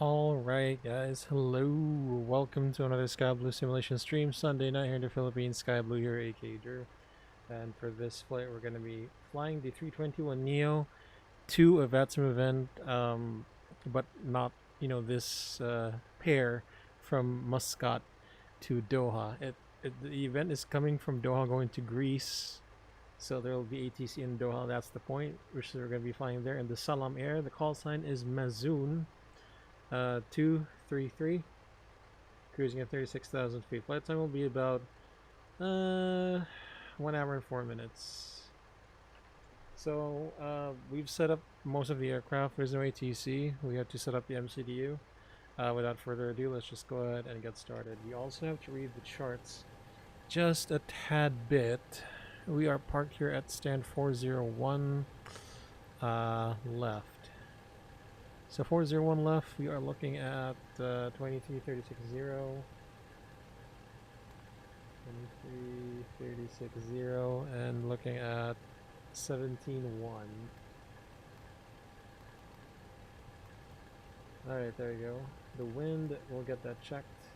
Alright guys, hello, welcome to another SkyBloo simulation stream. Sunday night here in the Philippines, SkyBloo here, aka Drew. And for this flight we're going to be flying the 321neo to a VATSIM event, but not, this pair from Muscat to Doha. The event is coming from Doha going to Greece, so there will be ATC in Doha, that's the point, which we're going to be flying there. And the Salam Air, the call sign is Mazoon. 233, cruising at 36,000 feet. Flight time will be about 1 hour and 4 minutes. So we've set up most of the aircraft. There's no ATC. We have to set up the MCDU. Without further ado, let's just go ahead and get started. We also have to read the charts just a tad bit. We are parked here at stand 401 left. So 401 left, we are looking at 23,360, 23,360, and looking at 17.1. Alright, there you go. The wind, we'll get that checked.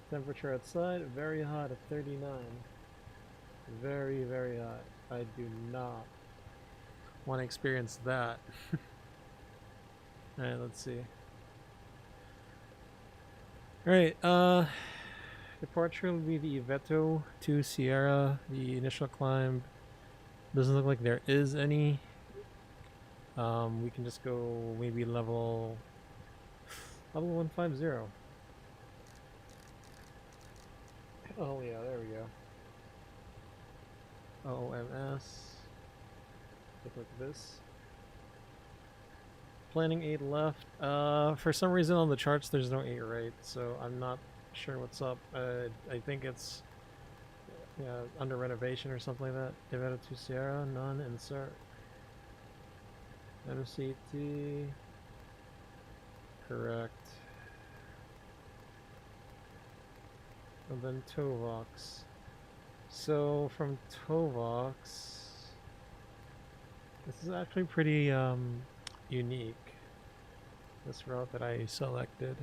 Temperature outside, very hot at 39. Very, very hot. I do not want to experience that. Alright, let's see. Alright, departure will be the Veto to Sierra. The initial climb doesn't look like there is any. We can just go maybe level 150. Oh yeah, there we go. OOMS. Look like this. Planning 8 left. For some reason on the charts there's no 8 right, so I'm not sure what's up. I think it's under renovation or something like that. Evento to Sierra, none, insert. MCT. Correct. And then Tovox. So from Tovox, this is actually pretty unique, this route that I selected.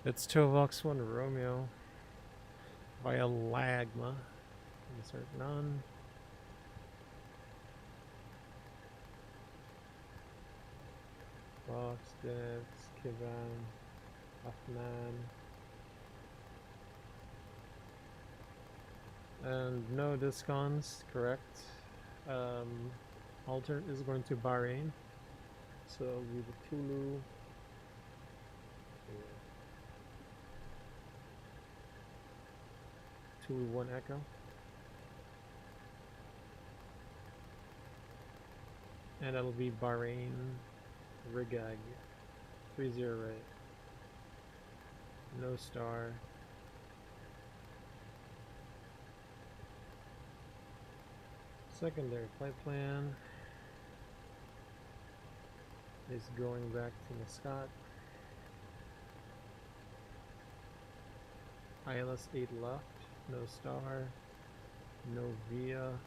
It's Tovox 1 Romeo via Lagma. Insert none. Box, Debs, Kivan, Afnan. And no discons, correct. Alternate is going to Bahrain, so it'll be the Tulu. Tulu 1 Echo. And that'll be Bahrain Rigag 30 right. No star. Secondary flight plan is going back to Muscat. ILS 8 left, no star, no via,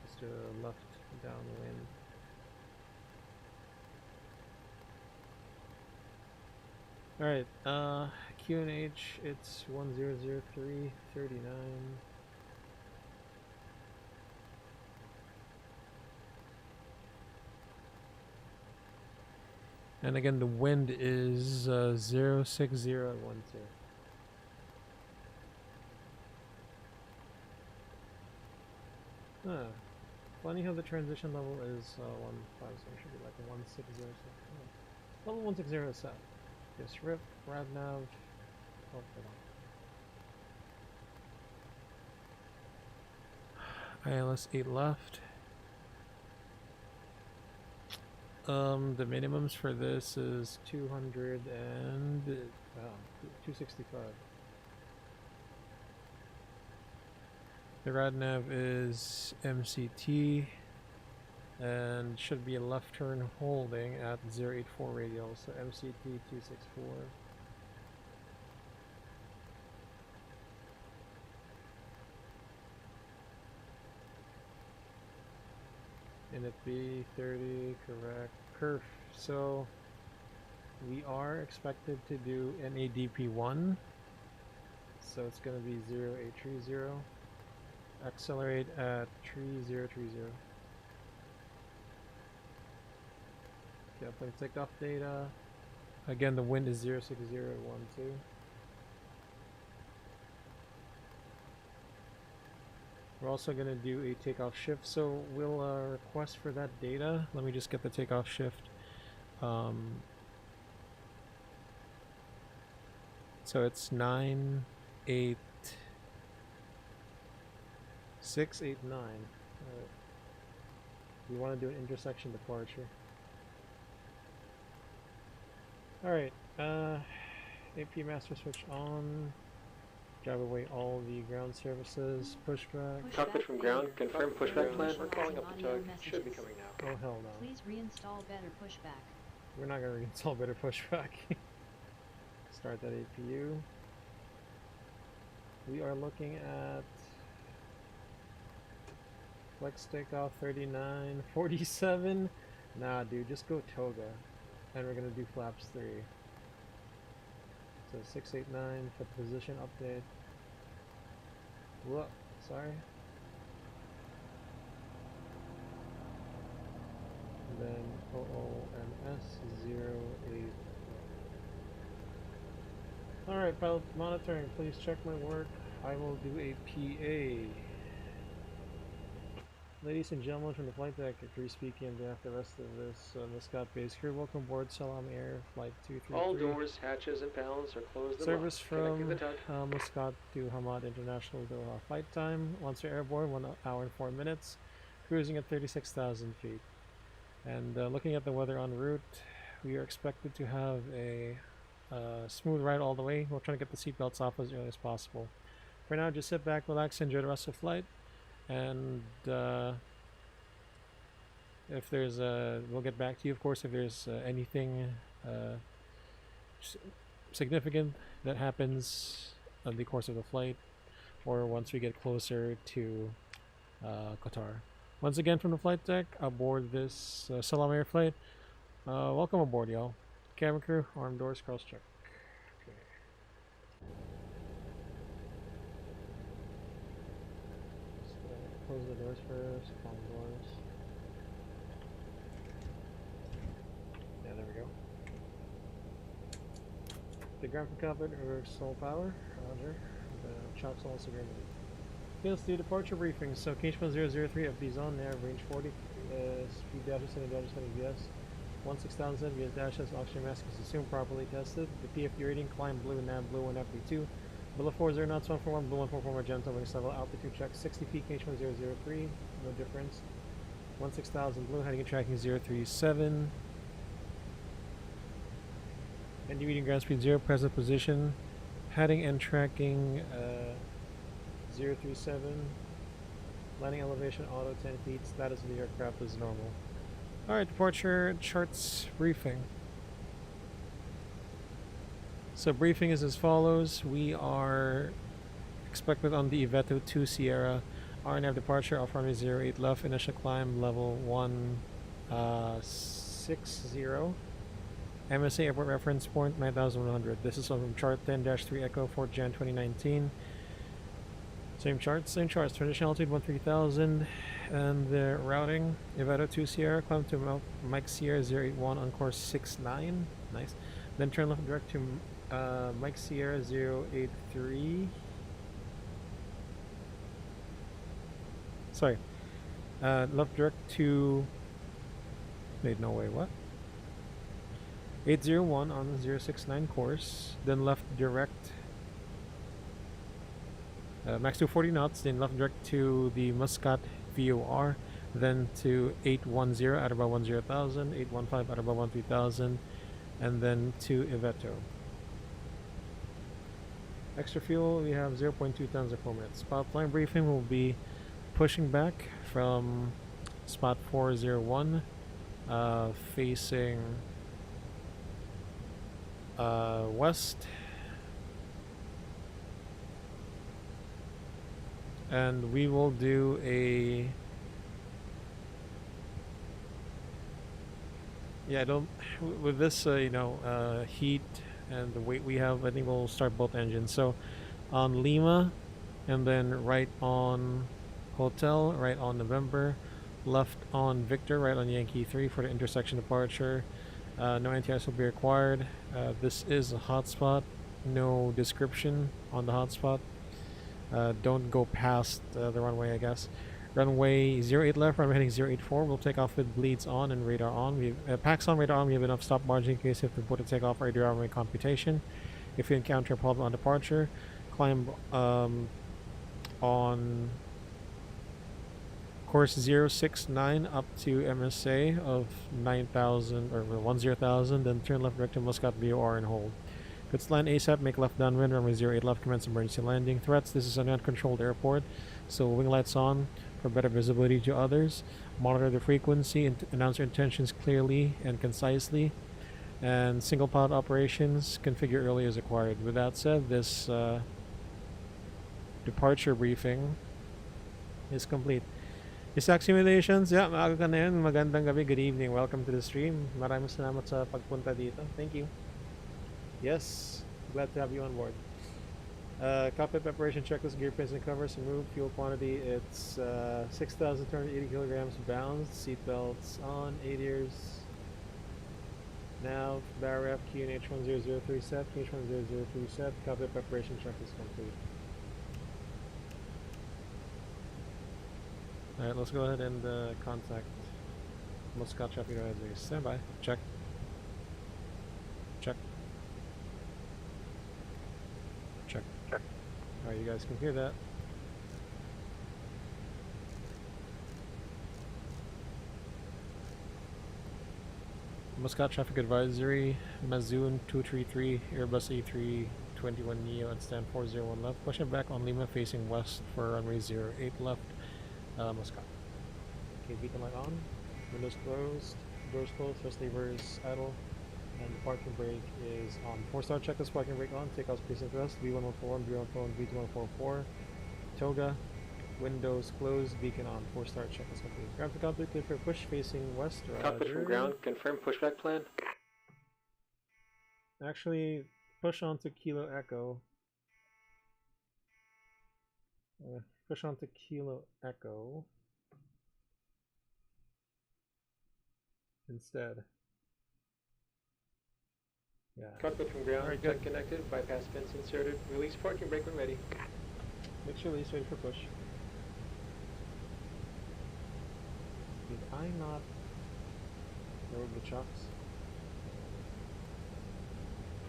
just a left downwind. Alright, QNH, it's 100339. And again, the wind is 06012. Funny how the transition level is 1.5, so it should be like 160. Level 160 set. Yes, RIP, Radnav. Oh, ILS 8 left. The minimums for this is 265. The Radnav is MCT and should be a left turn holding at 084 radial, so MCT 264. Minute B, 30, correct. Perf. So we are expected to do NADP1. So it's going to be 0830. Accelerate at 3030. Okay, uploading takeoff data. Again, the wind is 06012. We're also going to do a takeoff shift, so we'll request for that data. Let me just get the takeoff shift. So it's 98689. We want to do an intersection departure. Alright, AP master switch on. Drive away all the ground services. Pushback. Cockpit from ground. Confirm pushback plan. We're calling up the tug. Should be coming now. Oh hell no. Please reinstall better pushback. We're not gonna reinstall better pushback. Start that APU. We are looking at flex takeoff 3947. Nah, dude, just go toga, and we're gonna do flaps 3. So 689 for position update. Whoa, sorry. And then OOMS 08. Alright, pilot monitoring, please check my work. I will do a PA. Ladies and gentlemen from the flight deck, at 3 speaking on behalf of the rest of this Muscat base crew, welcome aboard Salam Air Flight 233. All doors, hatches, and panels are closed. Service from Muscat to Hamad International Doha. Flight time, once you're airborne, 1 hour and 4 minutes. Cruising at 36,000 feet. And looking at the weather en route, we are expected to have a smooth ride all the way. We're trying to get the seatbelts off as early as possible. For now, just sit back, relax, enjoy the rest of the flight. And if there's we'll get back to you, of course, if there's anything significant that happens on the course of the flight, or once we get closer to Qatar. Once again, from the flight deck aboard this Salam Air flight, welcome aboard, y'all. Camera crew, arm doors, cross check. Close the doors first, calm doors. Yeah, there we go. The ground cockpit reverse sole power, roger. The chops also gravity. Let's do departure briefing. So KH1003 FD's on, nav range 40, speed dash ascending dash ascending VS. 16,000 VS dashes, oxygen mask is assumed properly tested. The PFD rating, climb blue, nav blue, and FD2. Below 40 knots, 141, blue 144, magenta, wings level, altitude check 60 feet, KH1003, no difference. 16,000 blue, heading and tracking 037. ND reading ground speed 0, present position. Heading and tracking 037. Landing elevation auto 10 feet, status of the aircraft is normal. Alright, departure charts briefing. So briefing is as follows. We are expected on the Iveto 2 Sierra, RNAV departure off runway 08 left, initial climb level 160. MSA airport reference point 9100. This is from chart 10-3 Echo 4th Jan 2019. Same charts, traditional altitude 13,000, and the routing Iveto 2 Sierra, climb to Mike Sierra 081 on course 69. Nice. Then turn left direct to Mike Sierra 083. Sorry. Left direct to. Wait, no way, what? 801 on the 069 course. Then left direct. Max 240 knots. Then left direct to the Muscat VOR. Then to 810 at about 10,000. 815 at about 13,000. And then to Iveto. Extra fuel, we have 0.2 tons of 4 minutes. Spot flying briefing will be pushing back from spot 401, facing west, and we will do a Yeah, I don't. With this, heat and the weight we have, I think we'll start both engines. So on Lima, and then right on Hotel, right on November, left on Victor, right on Yankee 3 for the intersection departure. No anti-ice will be required. This is a hotspot. No description on the hotspot. Don't go past the runway, I guess. Runway 08 left, runway heading 084. We'll take off with bleeds on and radar on. We have packs on, radar on. We have enough stop margin in case you have to put a takeoff or radar runway computation. If you encounter a problem on departure, climb on course 069 up to MSA of 9,000 or 10,000, then turn left direct to Muscat VOR and hold. Let's land ASAP, make left downwind, runway 08 left, commence emergency landing. Threats, this is an uncontrolled airport, so wing lights on for better visibility to others. Monitor the frequency and announce your intentions clearly and concisely. And single pilot operations, configure early as required. With that said, this departure briefing is complete. Isac Simulations, yeah, maaga ka na yun. Magandang gabi, good evening. Welcome to the stream. Maraming salamat sa pagpunta dito. Thank you. Yes, glad to have you on board. Cockpit preparation checklist, gear pins and covers removed. Fuel quantity, it's 6,280 kilograms balanced. Seatbelts on, 8 ears. Now, BARF, QNH 1003 set, QNH 1003 set. Cockpit preparation checklist complete. Alright, let's go ahead and contact Muscat traffic advisory. Stand by. Check. Check. Check. Check. Alright, you guys can hear that. Muscat traffic advisory, Mazoon 233, Airbus A321neo at stand 401 left. Pushing back on Lima facing west for runway 08 left. Muscat. Okay, beacon light on. Windows closed. Doors closed. Thrust levers idle. And the parking brake is on. 4-star checklist, parking brake on. Takeoff space and thrust. V1141, V1141, V2144. Toga. Windows closed. Beacon on. 4-star checklist complete. Grab the cockpit, clear for push facing west. Cockpit from ground, confirm pushback plan. Actually, push onto Kilo Echo. Push onto Kilo Echo instead. Yeah. Cockpit from ground, Alright, check good. connected, bypass pins inserted, release parking brake when ready. Make sure release ready for push. Did I not load the chocks?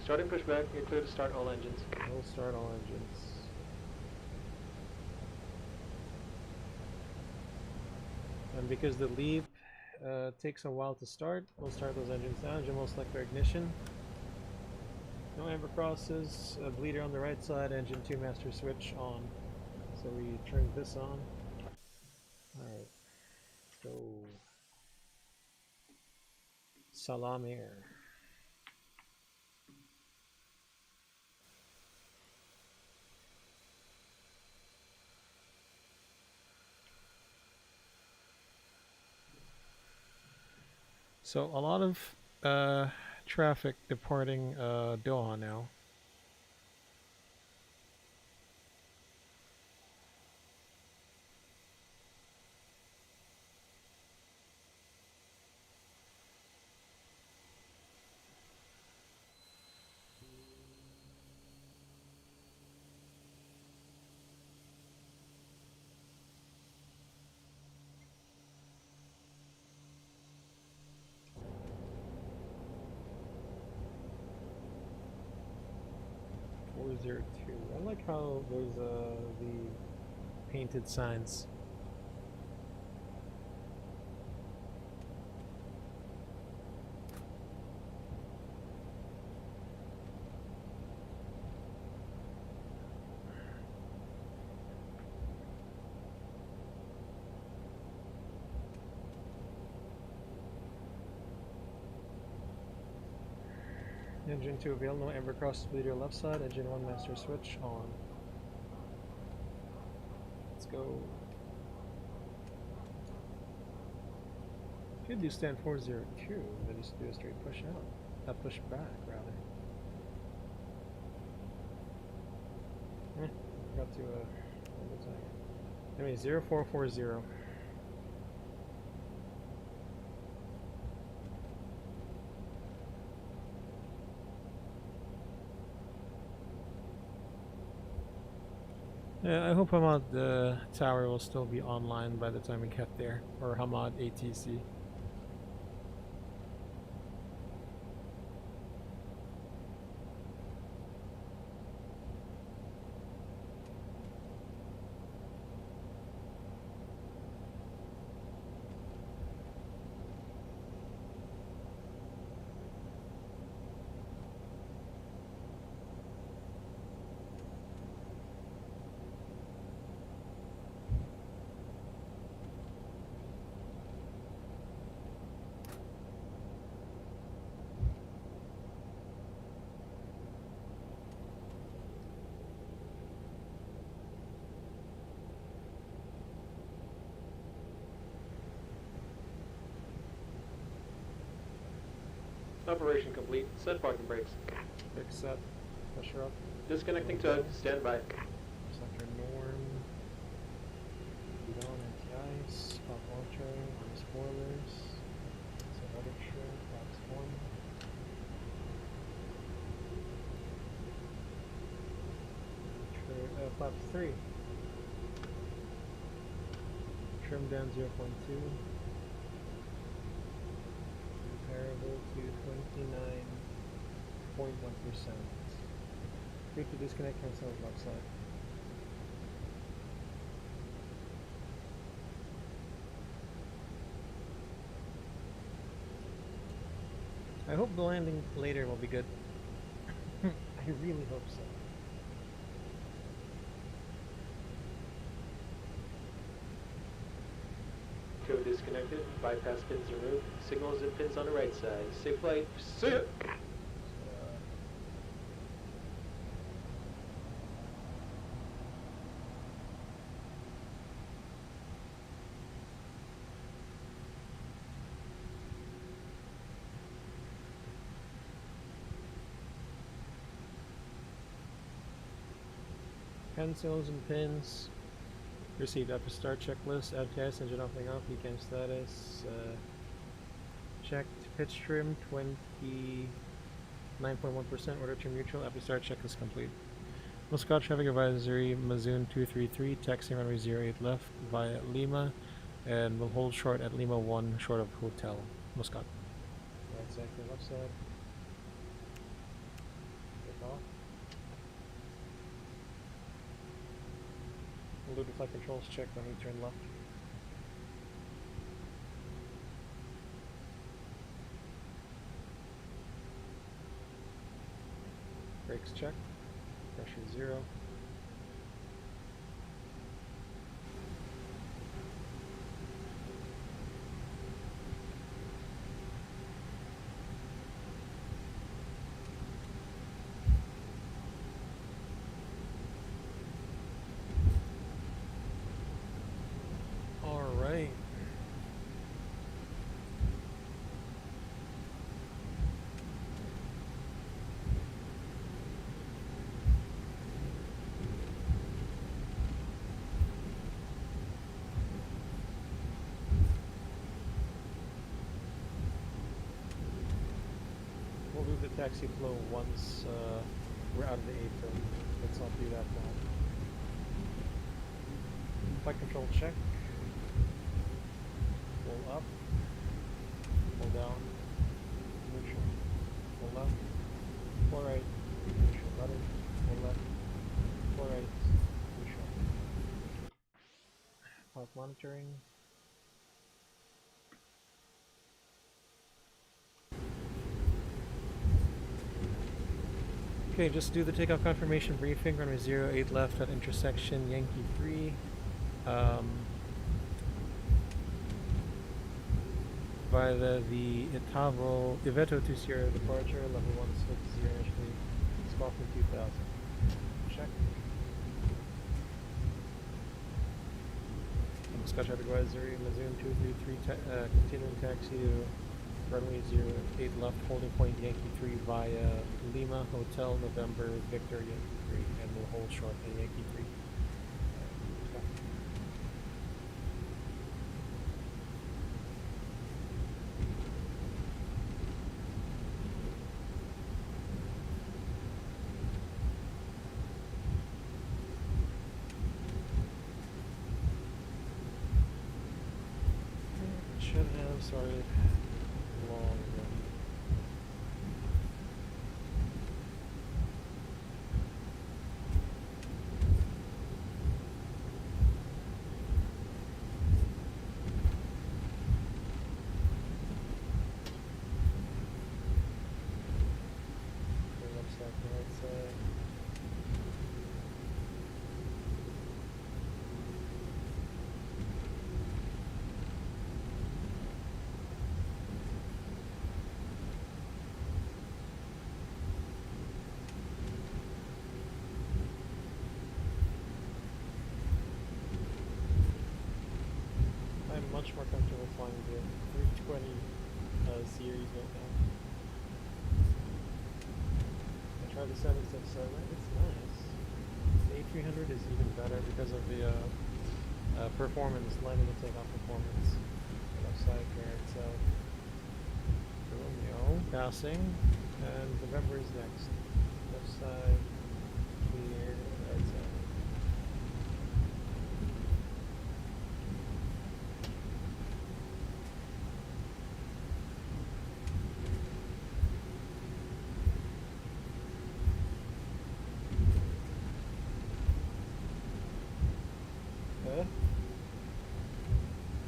Starting pushback, you're clear to start all engines. We'll start all engines. And because the leap takes a while to start, we'll start those engines now. Engine will select their ignition. No amber crosses, a bleeder on the right side, engine 2 master switch on. So we turn this on. Alright, let's go. Salam Air. So a lot of traffic departing Doha now. I like how there's the painted signs. Engine 2 avail, no amber crosses bleeder left side, engine 1 master switch on. Let's go. Could do stand 402, then just do a straight push out. Push back, rather. Forgot to, what was I? Anyway, 0440. Yeah, I hope Hamad Tower will still be online by the time we get there, or Hamad ATC. Operation complete. Set parking brakes. Brakes set. Pressure up. Disconnecting tug. Stand by. Sector norm. Lead on anti-ice. Pop launcher. On spoilers. Set other trim. Flaps 1. Flaps 3. Trim down 0.2. Comparable to 29.1%. Free to disconnect cancel left side. I hope the landing later will be good. I really hope so. Code disconnected. Bypass pins removed. Signals and pins on the right side. Safe flight. See ya. Pencils and pins. Received after start checklist. Add test, engine opening off, ECAM status. Checked. Pitch trim 29.1%. Order trim neutral. After start checklist complete. Muscat traffic advisory. Mazoon 233. Taxi runway 08 left via Lima. And will hold short at Lima 1 short of hotel. Muscat. Right side for left side. Take off. We'll do the flight controls check when we turn left. Brakes check. Pressure 0. Alright. We'll do the taxi flow once we're out of the AFIL. Let's not do that now. Flight control check. Pull up. Pull down. Neutral. Pull left. Pull right. Neutral. Rudder. Pull left. Pull right. Neutral. Pause monitoring. Okay, just do the takeoff confirmation briefing. Runway 08 left at intersection Yankee 3. Via the Iveto to Sierra departure, level 160 initially, Squawking 2000. Check. Muscat traffic advisory, Mazoon 233, continuing taxi to runway 08 left, holding point Yankee 3 via Lima Hotel November Victor Yankee 3, and we'll hold short in Yankee 3. Should have started long ago. Bring up second right side. I'm much more comfortable flying the 320 series right now. I tried the 767, it's nice. The A300 is even better because of the performance, landing and takeoff performance. Left side, right side. Romeo, passing, and November is next. Left side, clear, right side.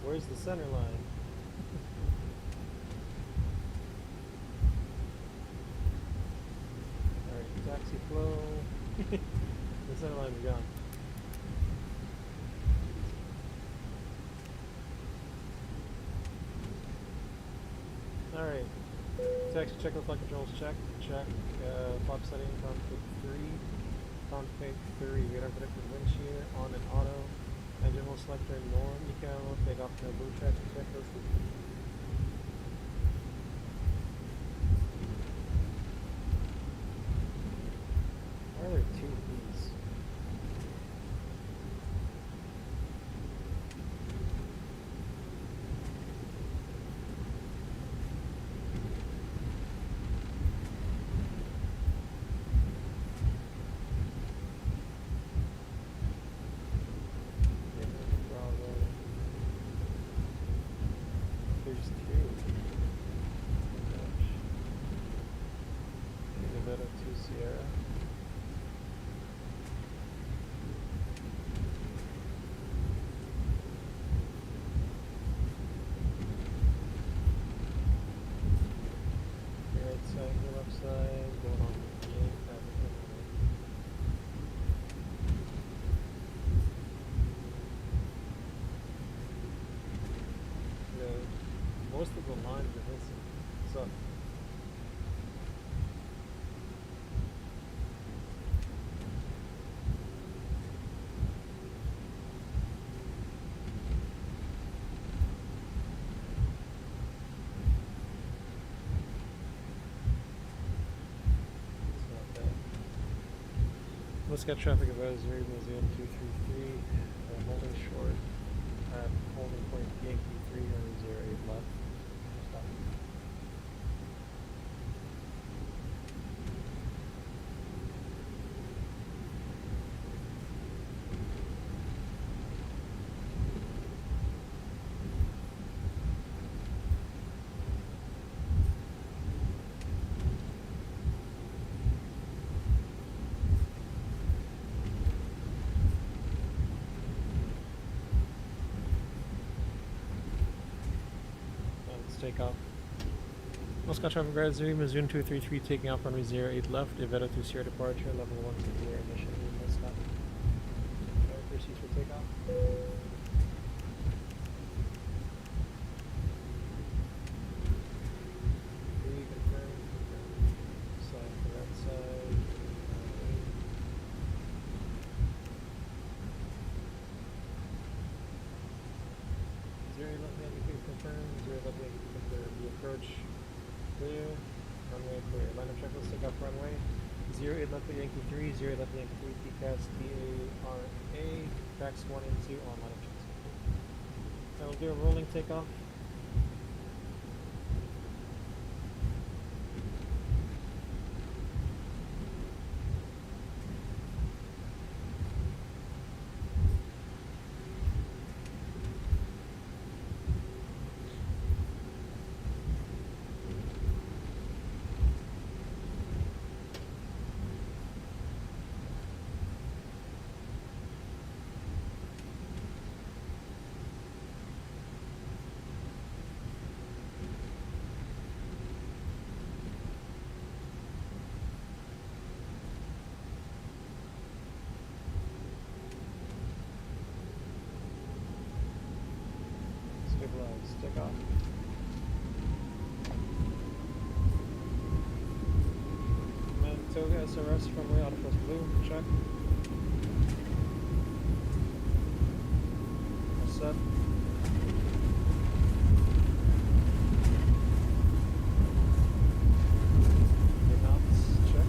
Where's the center line? Alright, taxi flow. The center line's gone. Alright. Taxi checklist, flight controls check. Flop setting, config 3. Config 3, radar predicted wind shear, on and auto. Engine will selector norm, eco, take off to blue check, checklist. Why are there two of these? There's two. Gosh. Take a bit of 2 Sierra. Right side, go left side, going on the gate, most of the lines are missing. So it's not bad. Muscat traffic advisory, Museum 233, holding short at holding point Yankee 3 on 08 left. Stop. Take off. Muscat traffic advisory, Mazoon 233 taking off runway 08 left, Iveta to Sierra departure, level 1 to clear ignition, Muscat. Proceed for takeoff. Reconfirm, side to that side. line of check. Let's take off runway. 08 left at Yankee 3, 0 left at Yankee 3, TCAS, DARA, tracks 1 and 2 on line of checks. And we'll do a rolling takeoff. Stabilize, take off. Manitoga SRS runway autofocus blue, check. All set. Knots, check.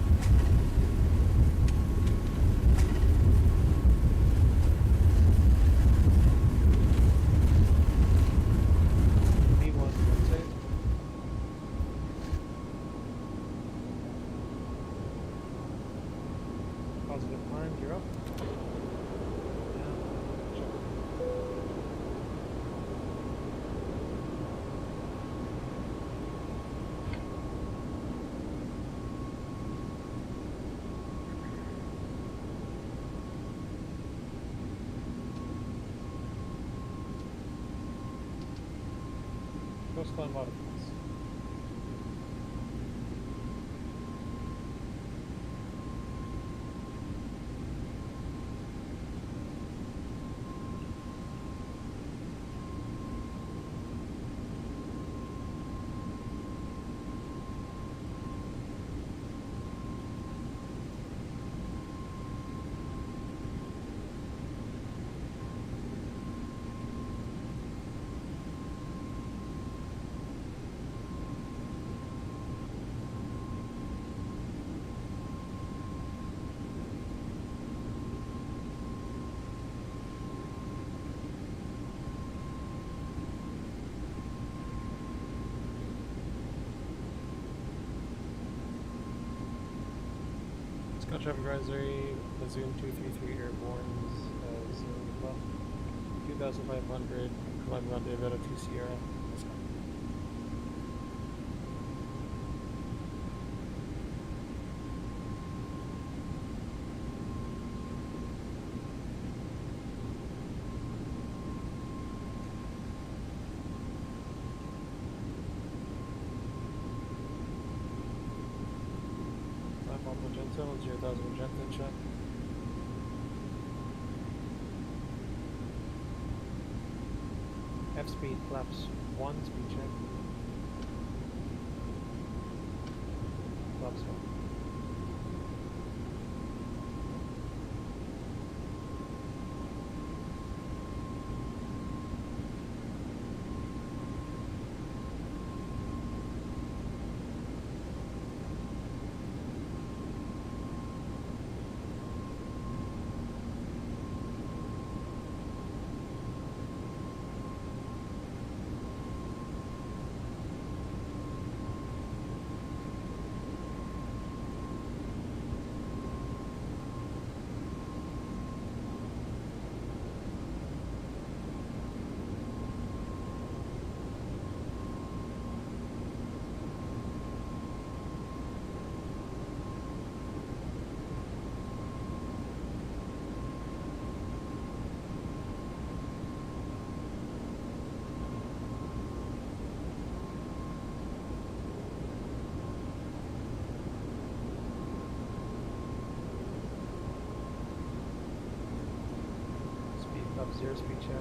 Positive climb, you're up. Coastline modifiers. Scott Traffic Advisory, Zoom 233 Airborne, 0 left, 2500, climbing on David 2 Sierra. Let's go. Magenta, 0,000 Magenta, check. F speed, flaps 1, speed check. Flaps 1. Up 0, speed check. 0.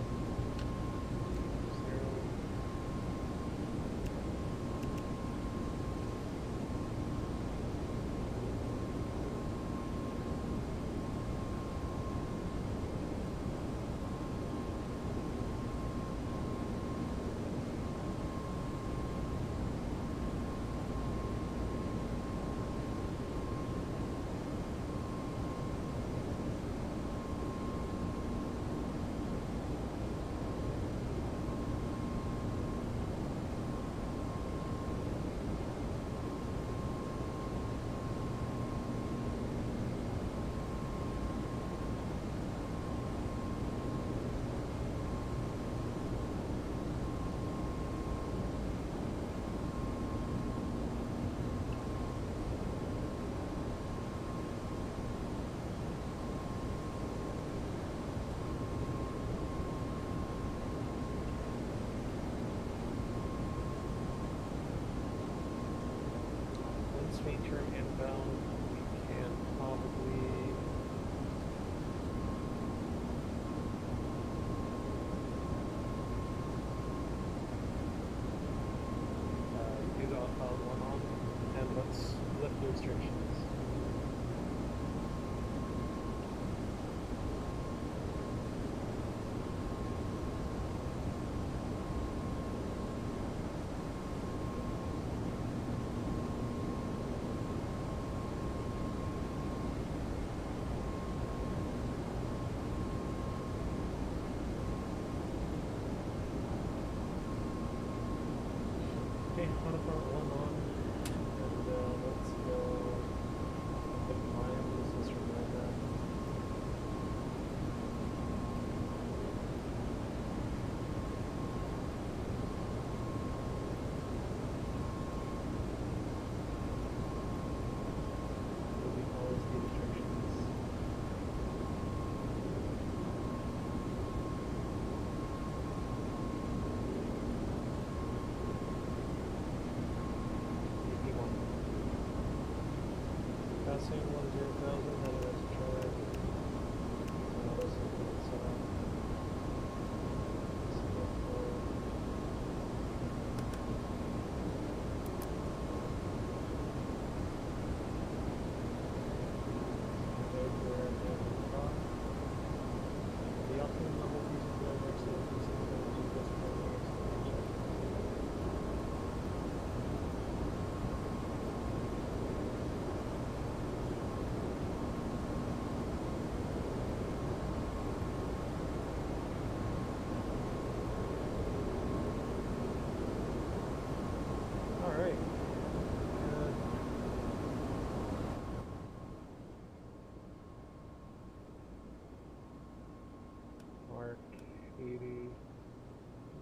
80.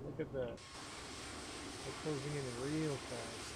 Look at that. They're closing in real fast.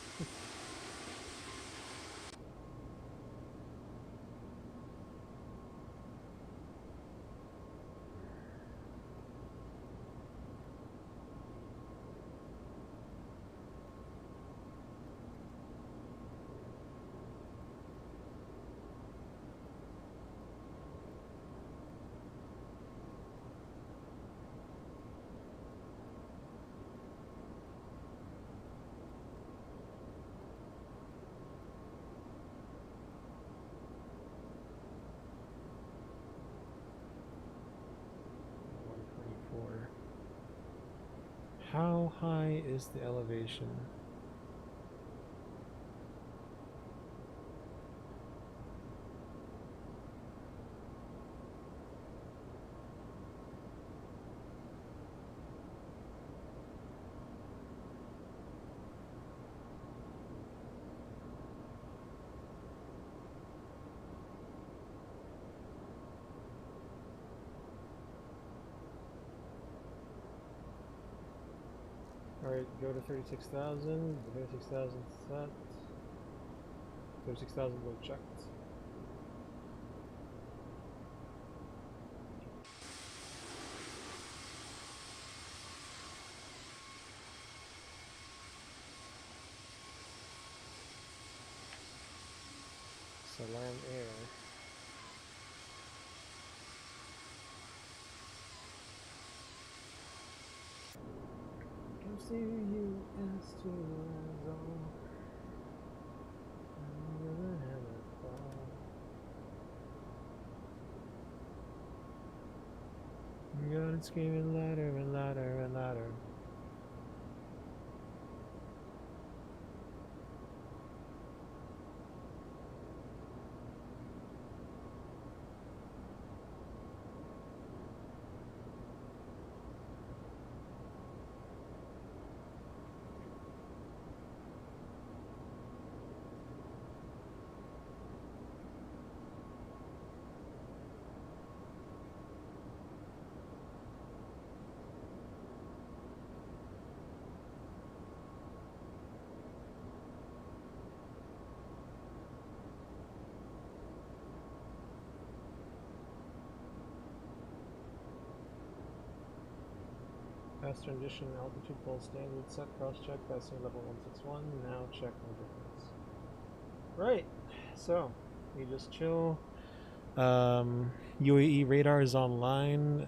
How high is the elevation? Alright, go to 36,000. 36,000 set. 36,000 load checked. Salam Air. Come see you as to all. I'm gonna have a ball. I'm gonna scream louder and louder and louder. Fast transition, altitude pole standard set, cross check, passing level 161, now check no difference. Right, so we just chill. UAE radar is online.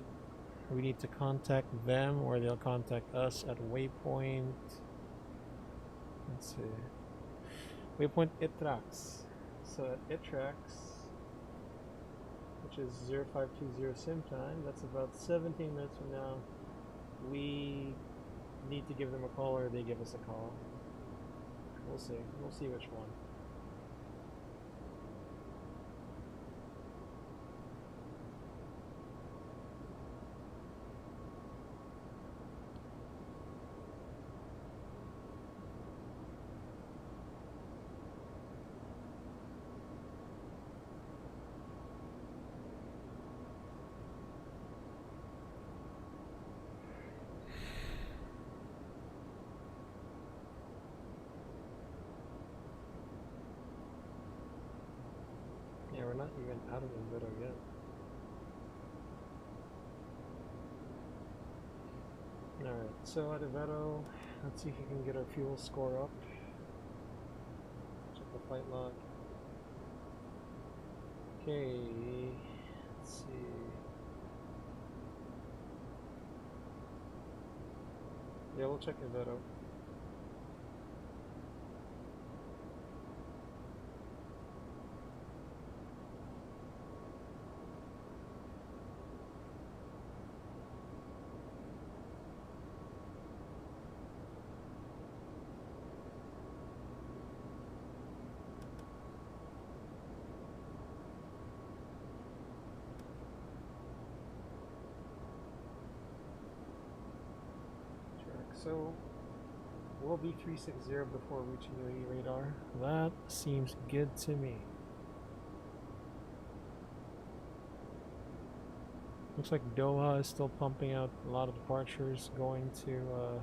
We need to contact them or they'll contact us at waypoint. Let's see. Waypoint ITRAX. So at ITRAX, which is 0520 sim time, that's about 17 minutes from now. We need to give them a call or they give us a call. We'll see. We'll see which one. Yeah, we're not even out of the middle yet. Alright, so at Iveto, let's see if we can get our fuel score up. Check the flight log. Okay, let's see. Yeah, we'll check Iveto. So we'll be 360 before reaching UAE radar. That seems good to me. Looks like Doha is still pumping out a lot of departures going to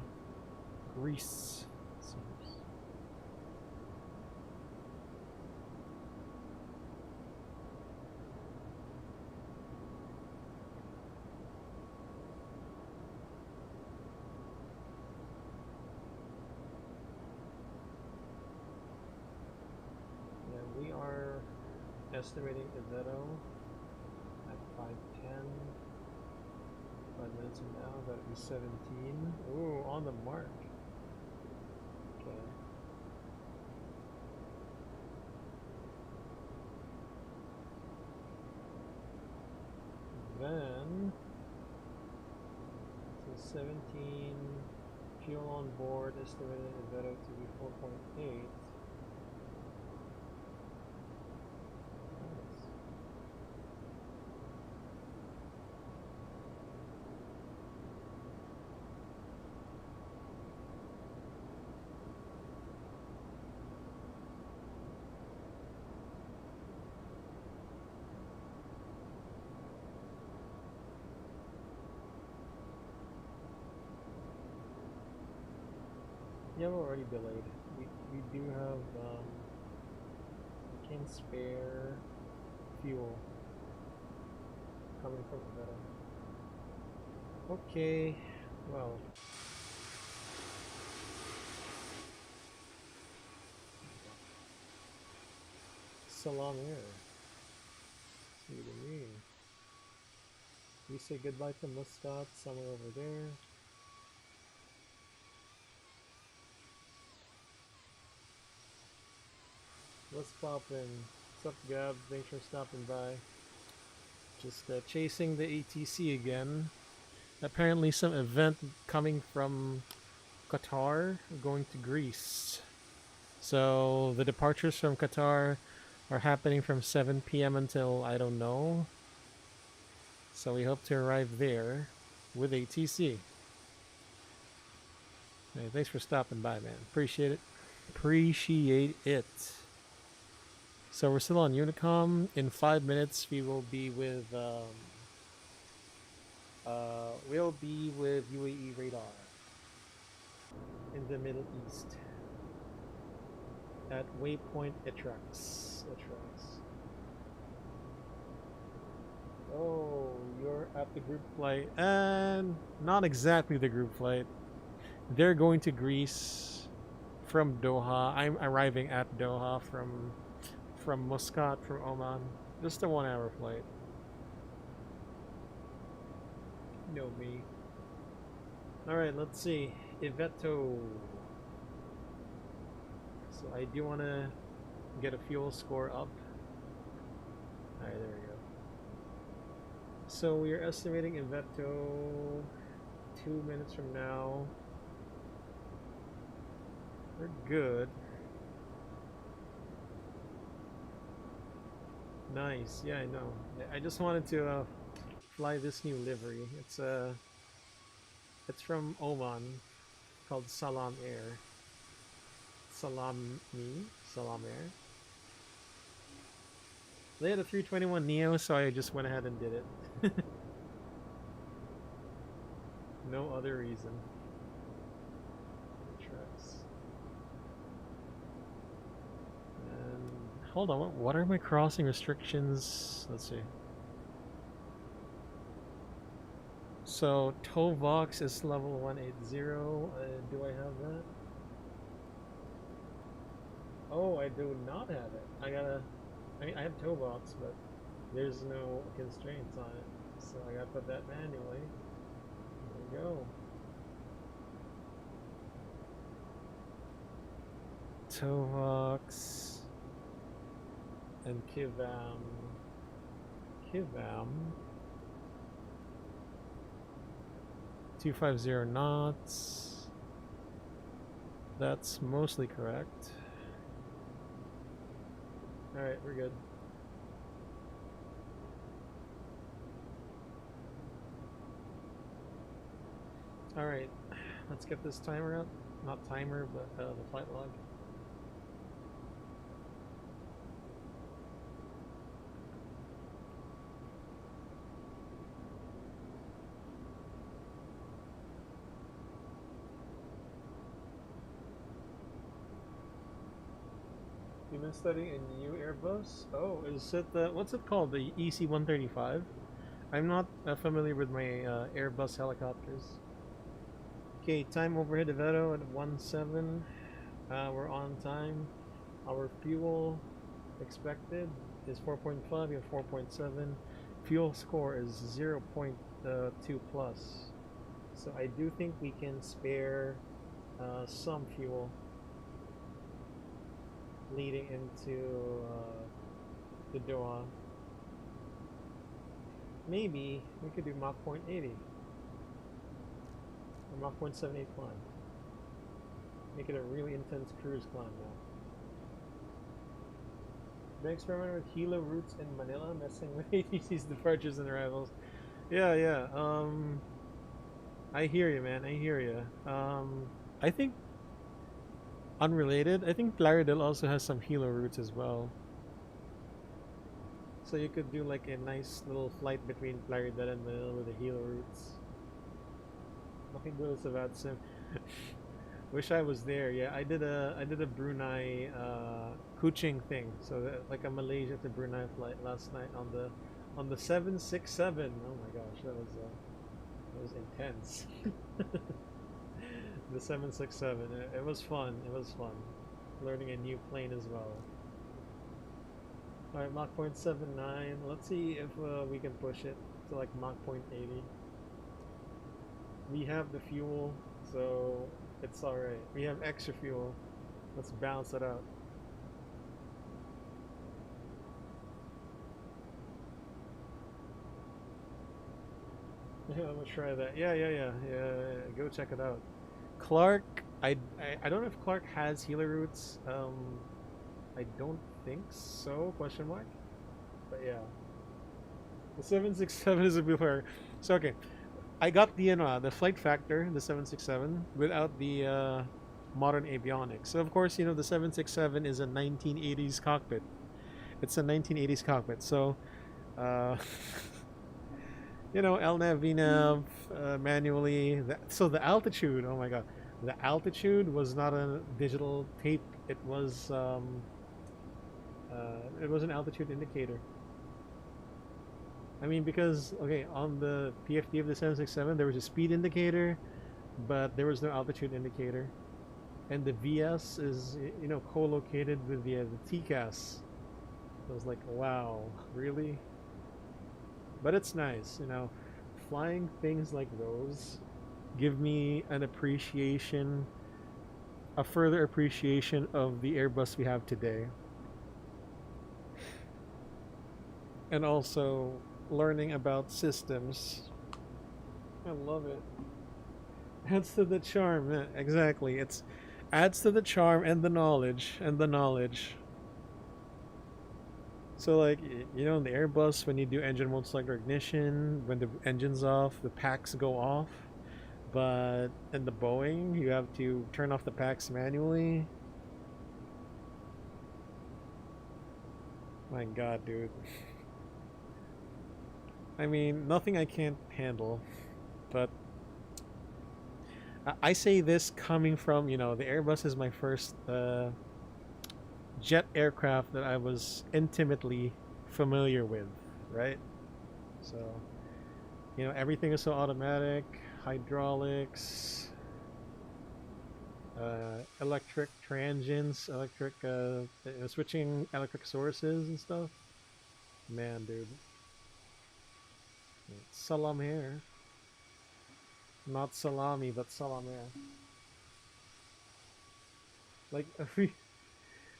Greece. Seems. Yeah, we are estimating Iveto at 5:10. 5 minutes from now, that'd be 17. Ooh, on the mark. Okay. Then, so 17, fuel on board, estimated Iveto to be 4.8. Nice. Yeah, we're already delayed. We do have, we can spare fuel coming from Iveto. Okay, well. Salam Air. See what you mean. We say goodbye to Muscat somewhere over there. What's poppin'? What's up, Gab? Thanks for stopping by. Just chasing the ATC again. Apparently some event coming from Qatar going to Greece. So the departures from Qatar are happening from 7 p.m. until I don't know. So we hope to arrive there with ATC. Hey, thanks for stopping by, man. Appreciate it. Appreciate it. So we're still on Unicom. In 5 minutes, we will be with UAE radar in the Middle East at waypoint Etrax. Oh, you're at the group flight, and not exactly the group flight. They're going to Greece from Doha. I'm arriving at Doha from Muscat, from Oman. Just a 1 hour flight. You know me. Alright, let's see. Iveto. So I do want to get a fuel score up. Alright, there we go. So we are estimating Iveto 2 minutes from now. We're good. Nice, yeah, I know. I just wanted to fly this new livery. It's from Oman, called Salam Air. Salam Air. They had a 321neo, so I just went ahead and did it. No other reason. Trucks. And hold on, what are my crossing restrictions? Let's see. So ToVox is level 180. Do I have that? Oh, I do not have it. I have ToVox, but there's no constraints on it. So I gotta put that manually. There we go. ToVox and Kivam. 250 knots. That's mostly correct. Alright, we're good. Alright, let's get this timer up. Not timer, but the flight log. You've been studying a new Airbus? Oh, is it the, what's it called? The EC-135? I'm not familiar with my Airbus helicopters. Okay, time overhead Veto at 1.7. We're on time. Our fuel expected is 4.5. We have 4.7. Fuel score is 0.2 plus. So I do think we can spare some fuel leading into the Doha. Maybe we could do Mach 0.80 or Mach 0.78 climb. Make it a really intense cruise climb now. Been experimenting with helo routes in Manila, messing with ATC's departures and arrivals. Yeah. I hear you, man. I hear you. I think unrelated. I think Plaridel also has some helo routes as well. So you could do like a nice little flight between Plaridel and Manila with the helo routes. Nothing good sa VATSIM. Wish I was there. Yeah, I did a Brunei Kuching thing. So like a Malaysia to Brunei flight last night on the 767. Oh my gosh, that was intense. The 767. It was fun. It was fun. Learning a new plane as well. Alright, Mach 0.79. Let's see if we can push it to like Mach 0.80. We have the fuel, so it's alright. We have extra fuel. Let's balance it out. Yeah, I'm gonna try that. Yeah. Go check it out. Clark, I don't know if Clark has healer routes. I don't think so. Question mark. But yeah, the 767 is a before. So okay, I got the flight factor, the 767, without the modern avionics. So of course, the 767 is a 1980s cockpit. It's a 1980s cockpit. So, LNAV, VNAV, manually. So the altitude. Oh my god, the altitude was not a digital tape. It was an altitude indicator. I mean, because okay, on the PFD of the 767, there was a speed indicator, but there was no altitude indicator, and the VS is co-located with the TCAS. I was like, wow, really? But it's nice, flying things like those give me an appreciation, a further appreciation of the Airbus we have today, and also learning about systems. I love it. Adds to the charm. Yeah, exactly. It's adds to the charm and the knowledge So like in the Airbus, when you do engine mode selector ignition, when the engine's off, the packs go off. But in the Boeing, you have to turn off the packs manually. My god, dude. I mean, nothing I can't handle, but I say this coming from, the Airbus is my first jet aircraft that I was intimately familiar with, right? So, everything is so automatic, hydraulics, electric transients, electric, switching electric sources and stuff. Man, dude. Salam here. Not salami, but salam here. Like,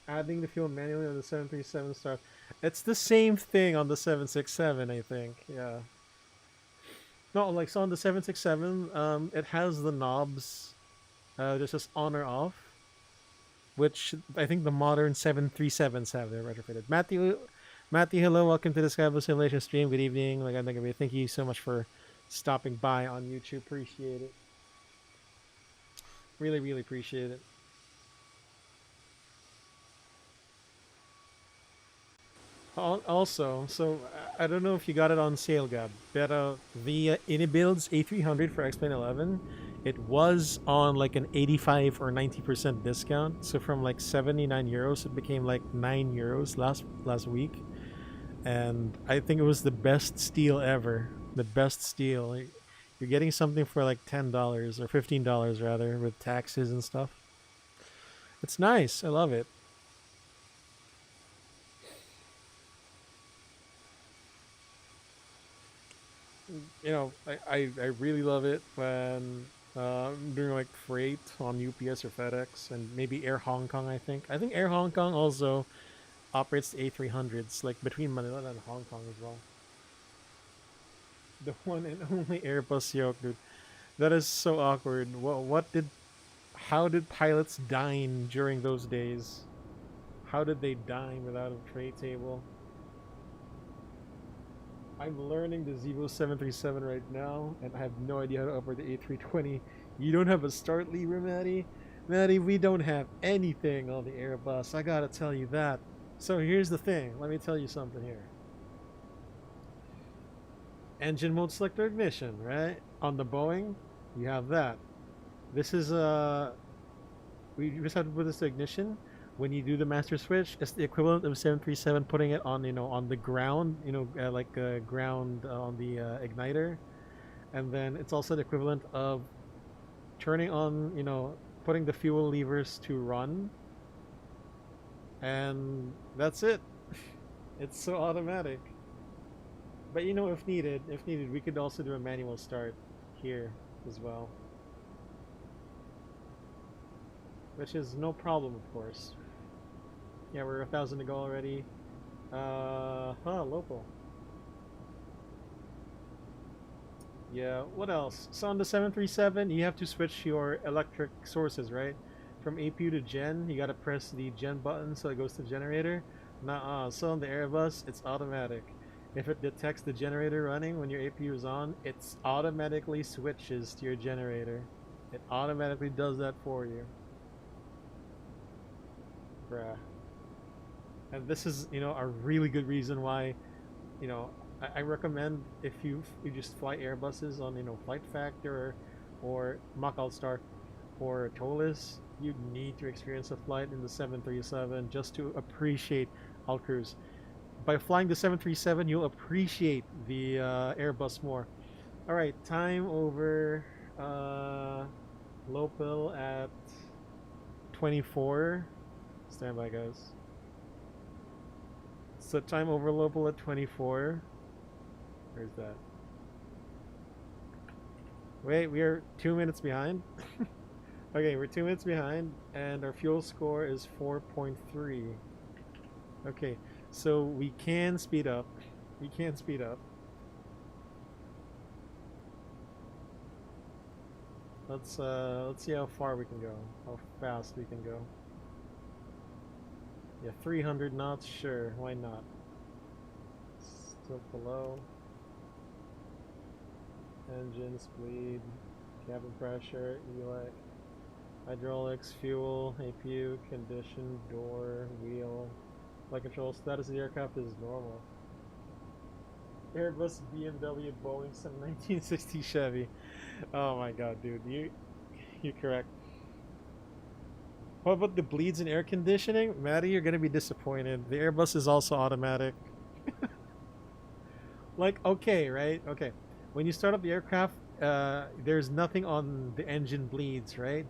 adding the fuel manually on the 737 star. It's the same thing on the 767, I think. Yeah. No, like, so on the 767, it has the knobs, just on or off, which I think the modern 737s have. They're retrofitted. Matthew, hello, welcome to the SkyBloo Simulation stream. Good evening. Thank you so much for stopping by on YouTube. Appreciate it. Really, really appreciate it. Also, so I don't know if you got it on sale, Gab, but the Inibuilds A300 for XP11 it was on like an 85 or 90% discount. So from like 79 euros, it became like 9 euros last week. And I think it was the best steal ever. The best steal. You're getting something for like $10 or $15 rather, with taxes and stuff. It's nice. I love it. You know, I really love it when I'm doing like freight on UPS or FedEx and maybe Air Hong Kong. I think Air Hong Kong also operates the A300s, like between Manila and Hong Kong as well. The one and only Airbus yoke, dude. That is so awkward. How did pilots dine during those days? How did they dine without a tray table? I'm learning the Zevo 737 right now, and I have no idea how to operate the A320. You don't have a start lever, Maddie? Maddie, we don't have anything on the Airbus. I gotta tell you that. So here's the thing. Let me tell you something here. Engine mode selector ignition, right? On the Boeing, you have that. This is we just have to put this to ignition. When you do the master switch, it's the equivalent of 737 putting it on, on the ground, like ground on the igniter, and then it's also the equivalent of turning on, putting the fuel levers to run, and that's it. It's so automatic. But if needed, we could also do a manual start here as well, which is no problem, of course. Yeah, we're 1,000 to go already. Local. Yeah, what else? So on the 737, you have to switch your electric sources, right? From APU to gen, you gotta press the gen button so it goes to generator. Nuh-uh. So on the Airbus, it's automatic. If it detects the generator running when your APU is on, it automatically switches to your generator. It automatically does that for you. Bruh. And this is, a really good reason why, I recommend if you just fly Airbuses on, Flight Factor or Macau Star or ToLiSs, you need to experience a flight in the 737 just to appreciate Cruise. By flying the 737, you'll appreciate the Airbus more. All right, time over local at 24. Stand by, guys. So time over local at 24. Where's that? Wait, we are 2 minutes behind. Okay, we're 2 minutes behind, and our fuel score is 4.3. Okay, so we can speed up. We can speed up. Let's see how far we can go, how fast we can go. Yeah, 300 knots, sure, why not? Still below. Engines, bleed, cabin pressure, ELEC, hydraulics, fuel, APU, condition, door, wheel, flight control. Status of the aircraft is normal. Airbus, BMW, Boeing, some 1960 Chevy. Oh my god, dude, you're correct. What about the bleeds and air conditioning? Maddie, you're gonna be disappointed. The Airbus is also automatic. Like, okay, right? Okay. When you start up the aircraft, there's nothing on the engine bleeds, right?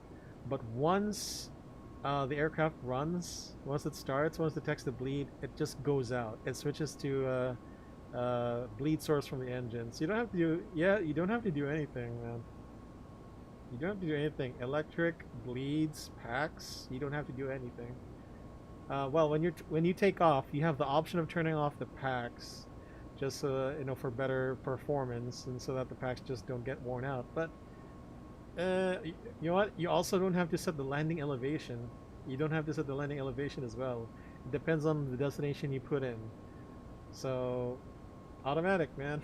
But once the aircraft runs, once it starts, once it detects the bleed, it just goes out. It switches to bleed source from the engine. So you don't have to do, you don't have to do anything, man. You don't have to do anything. Electric, bleeds, packs, you don't have to do anything. Well, when you take off, you have the option of turning off the packs, just for better performance, and so that the packs just don't get worn out. But you know what? You also don't have to set the landing elevation. You don't have to set the landing elevation as well. It depends on the destination you put in. So, automatic, man.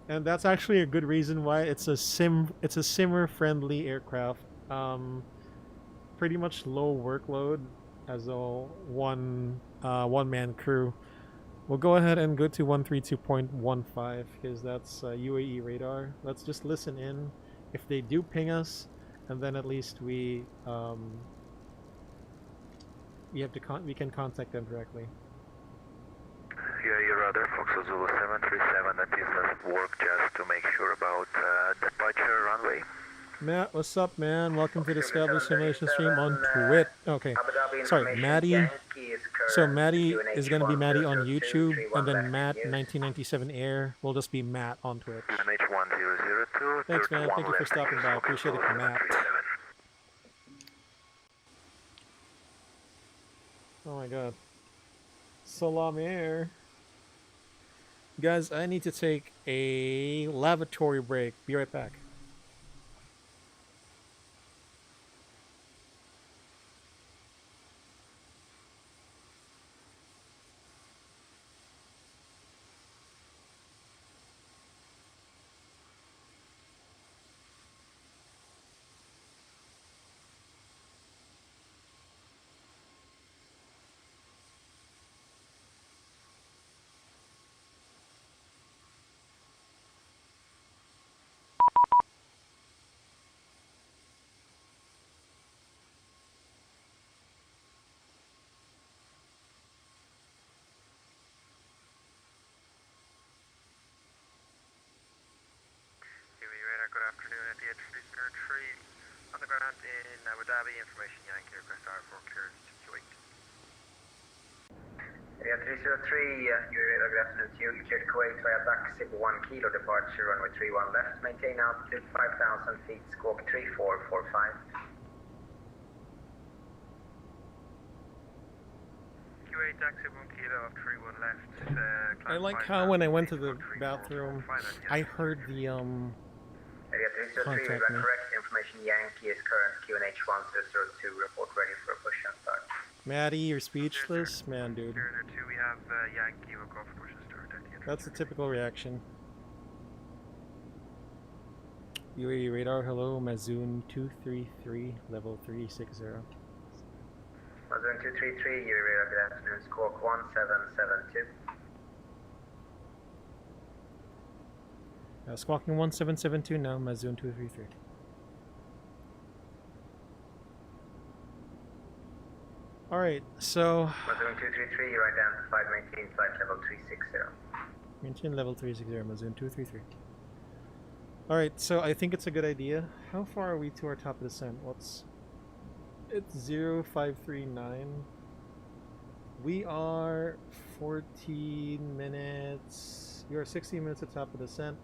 And that's actually a good reason why it's a simmer friendly aircraft. Pretty much low workload as a one man crew. We'll go ahead and go to 132.15 because that's UAE radar. Let's just listen in if they do ping us, and then at least we have to we can contact them directly. Yeah, your other Foxtrot Zulu 737, that is doesn't work, just to make sure about departure runway. Matt, what's up, man? Welcome to the SkyBloo simulation stream on Twitch. Okay, sorry, Maddie. So Maddie is going to be Maddie on YouTube, and then Matt 1997 Air will just be Matt on Twitch. QNH1002. Thanks, man. Thank you for stopping by. Appreciate it, Matt. Oh my god. Salam Air. Guys, I need to take a lavatory break. Be right back. Good afternoon, at the H303 on the ground in Abu Dhabi. Information Yankee request R4 cleared to Kuwait. Yeah, 303, good afternoon to you. You cleared Kuwait via VATSIM 1 kilo departure, runway 31 left. Maintain altitude 5,000 feet, squawk 3445. Kuwait, taxi 1 kilo of 31 left. I like how when I went to the bathroom, I heard the Area 303, we got correct information. Yankee is current QNH 1002. Report ready for a push and start. Maddie, you're speechless? Man, dude. 2, we have Yankee, we'll go for push and start at the That's a typical reaction. UAE radar, hello, Mazoon 233, level 360. Mazoon 233, UAE radar, good afternoon, squawk 1772. Squawking 1772 now, Mazoon 233. Alright, so... Mazoon 233, you're identified, maintain flight level 360. Maintain level 360, Mazoon 233. Alright, so I think it's a good idea. How far are we to our top of the descent? It's 0539. We are 14 minutes. You are 16 minutes at top of descent.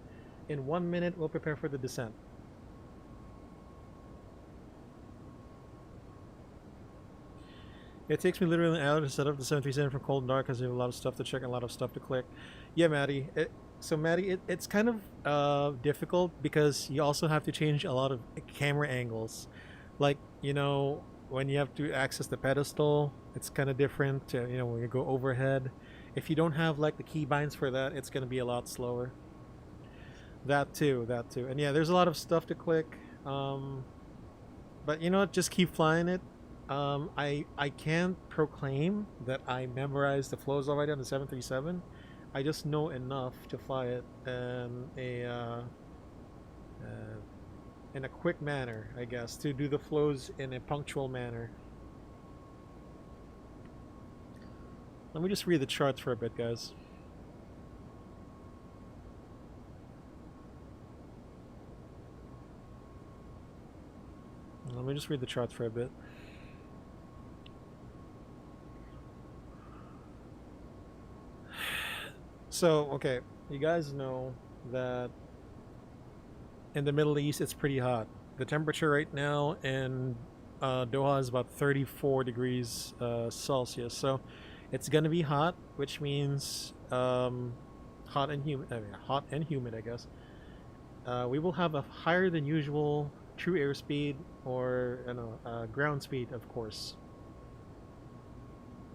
In 1 minute, we'll prepare for the descent. It takes me literally an hour to set up the 737 from cold and dark because I have a lot of stuff to check and a lot of stuff to click. Yeah, Maddie. It's kind of difficult because you also have to change a lot of camera angles. Like, you know, when you have to access the pedestal, it's kind of different. You know, when you go overhead. If you don't have like the keybinds for that, it's going to be a lot slower. That too. And yeah, there's a lot of stuff to click. But you know what? Just keep flying it. I can't proclaim that I memorized the flows already on the 737. I just know enough to fly it in a quick manner, I guess, to do the flows in a punctual manner. Let me just read the charts for a bit, guys. Let me just read the charts for a bit. So, okay, you guys know that in the Middle East it's pretty hot. The temperature right now in Doha is about 34 degrees Celsius. So it's gonna be hot, which means hot and humid, I guess. We will have a higher than usual true airspeed, or ground speed, of course.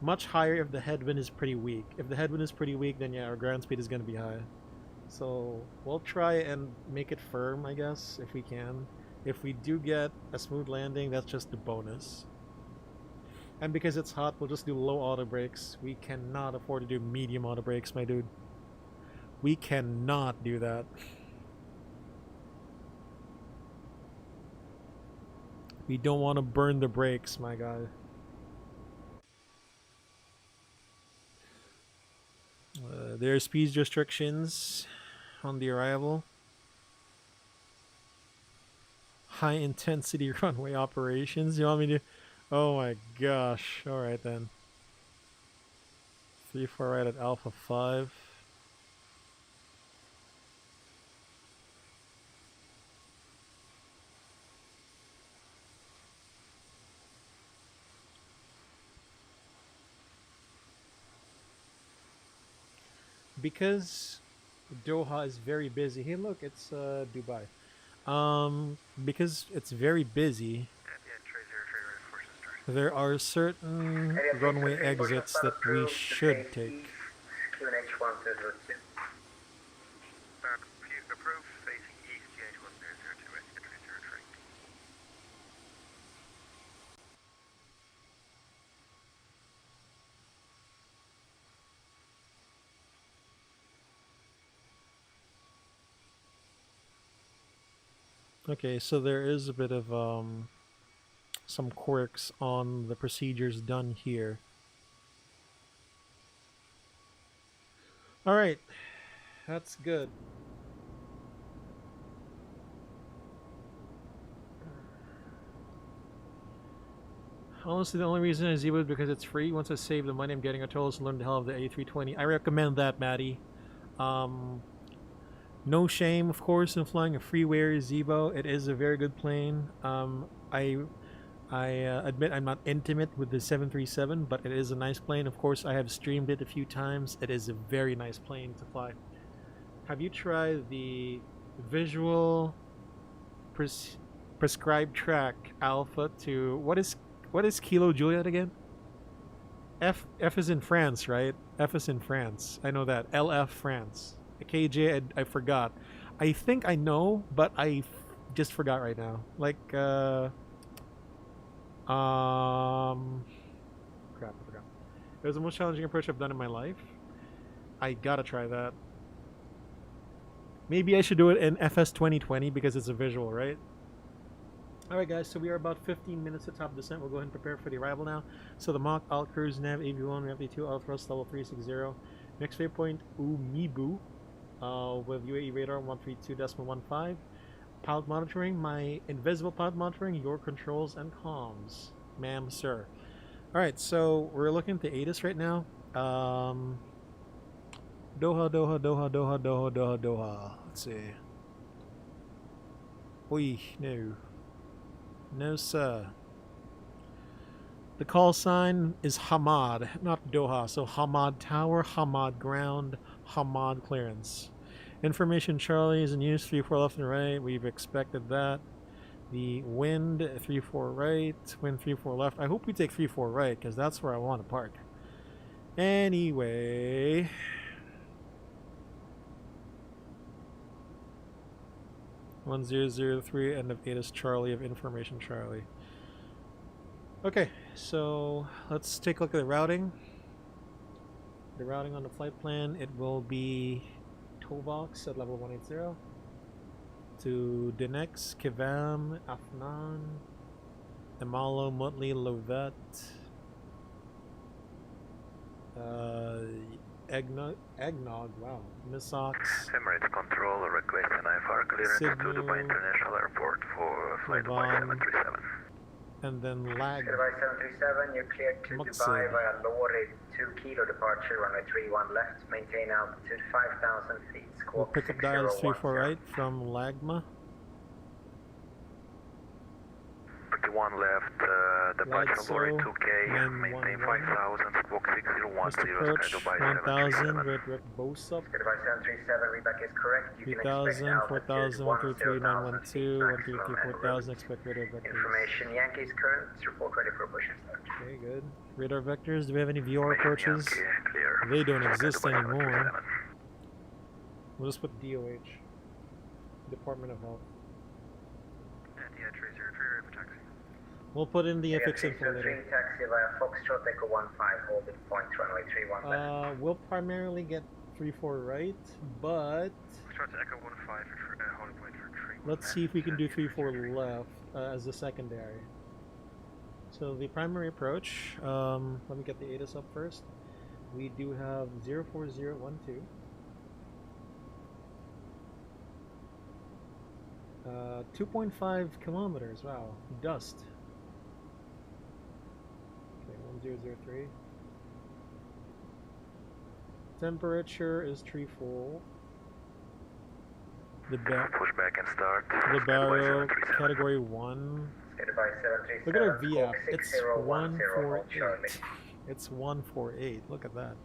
Much higher if the headwind is pretty weak. If the headwind is pretty weak, then yeah, our ground speed is going to be high. So we'll try and make it firm, I guess, if we can. If we do get a smooth landing, that's just a bonus. And because it's hot, we'll just do low auto brakes. We cannot afford to do medium auto brakes, my dude. We cannot do that. We don't want to burn the brakes, my guy. There are speed restrictions on the arrival. High intensity runway operations. You want me to? Oh my gosh. All right then. 3-4 right at Alpha 5. Because Doha is very busy. Hey, look, it's Dubai. Because it's very busy, there are certain runway exits that we should take. Okay, so there is a bit of some quirks on the procedures done here. All right, that's good. Honestly, the only reason I zeboed because it's free. Once I save the money, I'm getting a ToLiSs to learn the hell of the A320. I recommend that, Maddie. No shame, of course, in flying a freeware Zebo. It is a very good plane. I admit I'm not intimate with the 737, but it is a nice plane. Of course, I have streamed it a few times. It is a very nice plane to fly. Have you tried the visual prescribed track alpha to what is Kilo Juliet again? F is in France, right? F is in France. I know that. LF France. KJ, I forgot. I think I know, but I just forgot right now. Like, crap, I forgot. It was the most challenging approach I've done in my life. I gotta try that. Maybe I should do it in FS 2020 because it's a visual, right? Alright guys, so we are about 15 minutes to top descent. We'll go ahead and prepare for the arrival now. So the Mach, alt cruise, nav, AV1, nav 2, alt thrust, level 360. Next waypoint, Umibu. With UAE radar 132.15. Pilot monitoring, my invisible pilot monitoring, your controls and comms. Ma'am, sir. Alright, so we're looking at the ATIS right now. Doha. Let's see. Oi, no. No, sir. The call sign is Hamad, not Doha. So Hamad Tower, Hamad Ground, Hamad Clearance. Information Charlie is in use, 3-4 left and right. We've expected that. The wind, 3-4 right, wind 3-4 left. I hope we take 3-4 right, because that's where I want to park. Anyway. (1003) end of ATIS Charlie of Information Charlie. Okay, so let's take a look at the routing. The routing on the flight plan, it will be Tobox at level 180 to Dinex, Kivam, Afnan, Emalo, Motley, Lovett, Eggnog, wow, Missox, Emirates Control request an IFR clearance to Dubai International Airport for flight Dubai 737. And then lag. Dubai 737, you're cleared to Dubai via Lorry 2 kilo departure, runway 31 left, maintain altitude 5,000 feet. We'll pick up dials 3-4 right from Lagma. 31 left, departure Lorry 2K, maintain 5,000, squawk 6010, approach Dubai 1,000, red rep Bosup. Dubai 737, reback is correct. You 3,000, 4,000, 123, 912, 133, 4,000, expect radar vectors. Information, Yankees current, report ready for push and start. Okay, good. Radar vectors, do we have any VR approaches? They don't exist anymore. We'll just put DOH. Department of Health. We'll put in the FX info later. Taxi via Foxtrot Echo 15, holding point runway 31 left. We'll primarily get 3-4 right, but let's see if we can do 3-4 left as a secondary. So the primary approach, let me get the ATIS up first. We do have 04012. 2.5 kilometers, wow, dust. Okay, 1003. Temperature is tree full. The Pushback and start. The barrel, category 1. Look at our VF, it's 148. It's 148, look at that.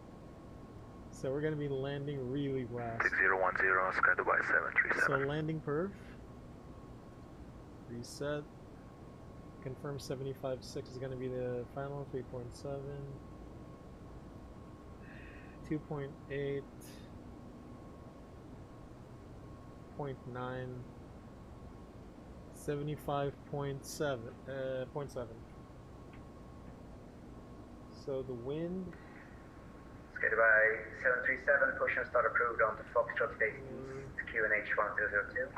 So we're going to be landing really fast. 6010, Sky Dubai 737. So landing perf. Reset. Confirm 75.6 is going to be the final. 3.7. 2.8. 0.9. 75.7. 0.7. So the wind. Sky Dubai 737, push and start approved on to Foxtrot facing east, QNH 1002.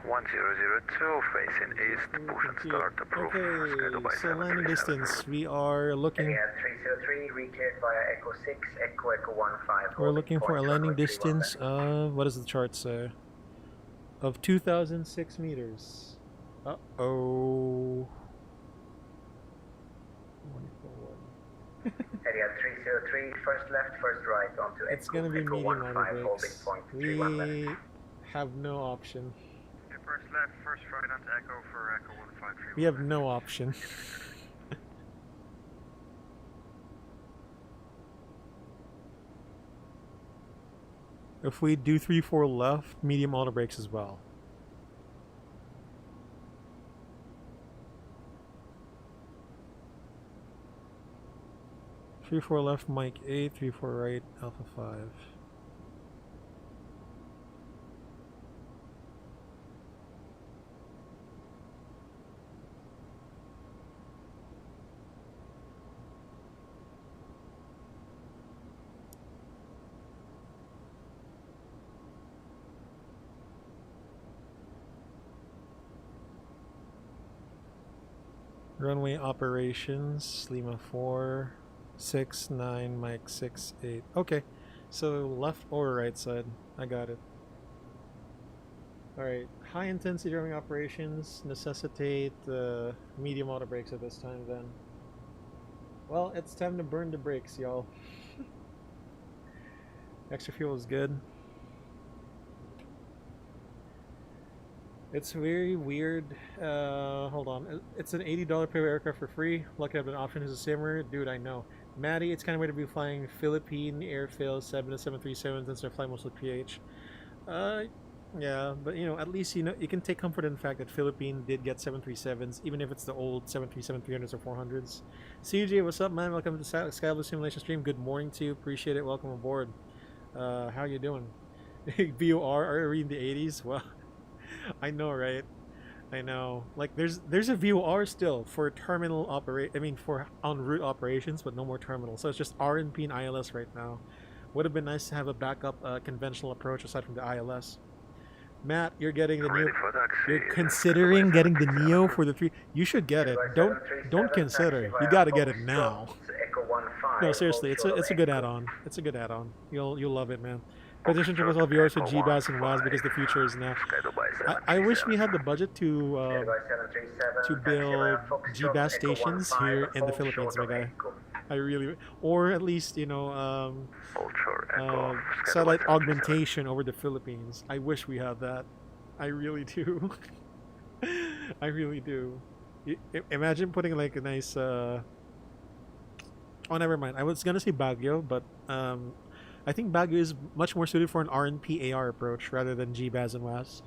1002, facing east, push and start approved. Okay, so landing distance, we are looking. Area 303, recleared via Echo 6, Echo 15. We're looking for a landing distance of, what does the chart say? Of 2,006 meters. Uh-oh. Area 303, first left, first right onto It's going to be medium auto brakes. We have no option. First left, first right onto Echo for Echo 153. We have no option. If we do 3-4 left, medium auto brakes as well. Three four left, Mike 8, 3-4 right, Alpha 5. Runway operations, Lima 4, 6, 9, Mike 6, 8. Okay, so left or right side. I got it. Alright, high intensity runway operations necessitate medium auto brakes at this time then. Well, it's time to burn the brakes, y'all. Extra fuel is good. It's very weird. Hold on. It's an $80 per aircraft for free. Lucky I have an option as a simmer. Dude, I know. Maddie, it's kind of weird to be flying Philippine AirFil 7 to 737s instead of flying mostly PH. Yeah, but you know, at least you know you can take comfort in the fact that Philippine did get 737s, even if it's the old 737-300s or 400s. CJ, what's up, man? Welcome to the SkyBloo Simulation Stream. Good morning to you. Appreciate it. Welcome aboard. How you doing? VOR, are you reading the 80s? Well, I know, right? I know. Like, there's a VOR still for terminal for en route operations, but no more terminal. So it's just RNP and ILS right now. Would have been nice to have a backup conventional approach aside from the ILS. Matt, you're getting the Neo. You're considering getting the Neo for the 3. You should get it. Don't consider. You got to get it now. No, seriously, it's a good add-on. It's a good add-on. You'll love it, man. Petition to all viewers to GBAS and WAS because the future is now. I wish we had the budget to build GBAS stations here in the Philippines, my guy. I really, or at least satellite augmentation over the Philippines. I wish we had that. I really do. I really do. Imagine putting like a nice. Oh, never mind. I was gonna say Baguio, but I think Baguio is much more suited for an RNP AR approach rather than GBAS and WAS.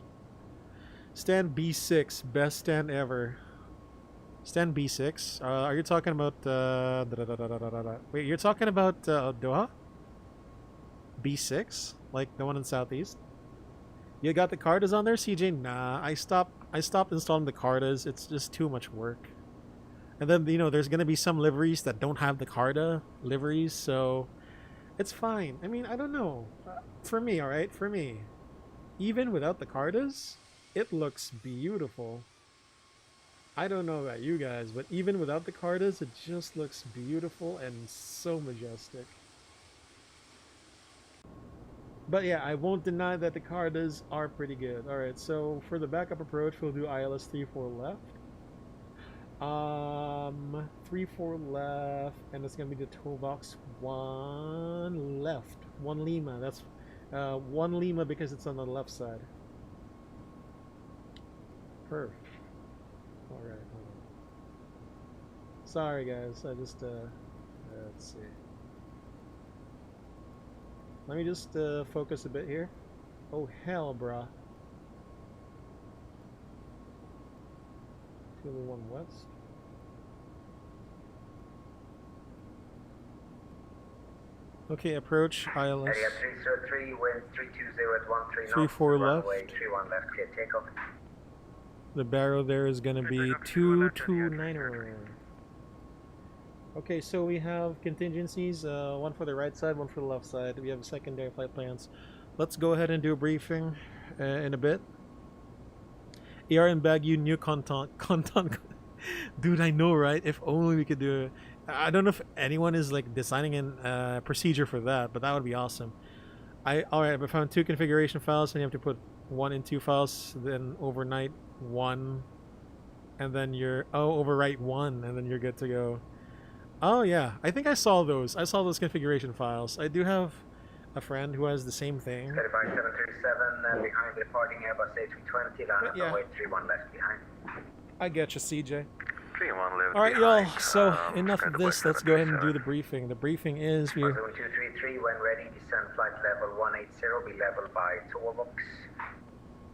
Stand B6, best stand ever. Stand B6. Are you talking about? Wait, you're talking about Doha? B6, like the one in Southeast. You got the Cartas on there, CJ? Nah, I stopped installing the Cartas. It's just too much work. And then there's gonna be some liveries that don't have the Carta liveries, so it's fine. I mean, I don't know. For me, all right, for me, even without the Cartas, it looks beautiful. I don't know about you guys, but even without the cartas, it just looks beautiful and so majestic. But yeah, I won't deny that the cartas are pretty good. Alright, so for the backup approach, we'll do ILS 34 left. 34 left, and it's gonna be the toolbox 1 left. 1 Lima. That's 1 Lima because it's on the left side. Perf. Alright, hold on. Sorry guys, I just let's see. Let me just focus a bit here. Oh hell, bruh. 201 West. Okay, approach ILS. Area 303, wind 320 at 13 knots. 34 left. Runway 31 left, clear takeoff. The barrow there is going to be 229er. Okay, so we have contingencies, one for the right side, one for the left side. We have secondary flight plans. Let's go ahead and do a briefing in a bit. ER and Baguio, new content. Dude, I know, right? If only we could do it. I don't know if anyone is like designing a procedure for that, but that would be awesome. Alright, I found 2 configuration files, and you have to put 1 and 2 files, then overnight 1, and then you're overwrite 1, and then you're good to go. Oh yeah, I think I saw those. I saw those configuration files. I do have a friend who has the same thing. Certified 737 and behind the departing Airbus A320, land on runway 31 left behind. I get you, CJ. 31 left. Alright, y'all, behind, so enough Sky of this. Let's go ahead and do the briefing. The briefing is Zone 233, when ready, descend flight level 180, be leveled by toolbox.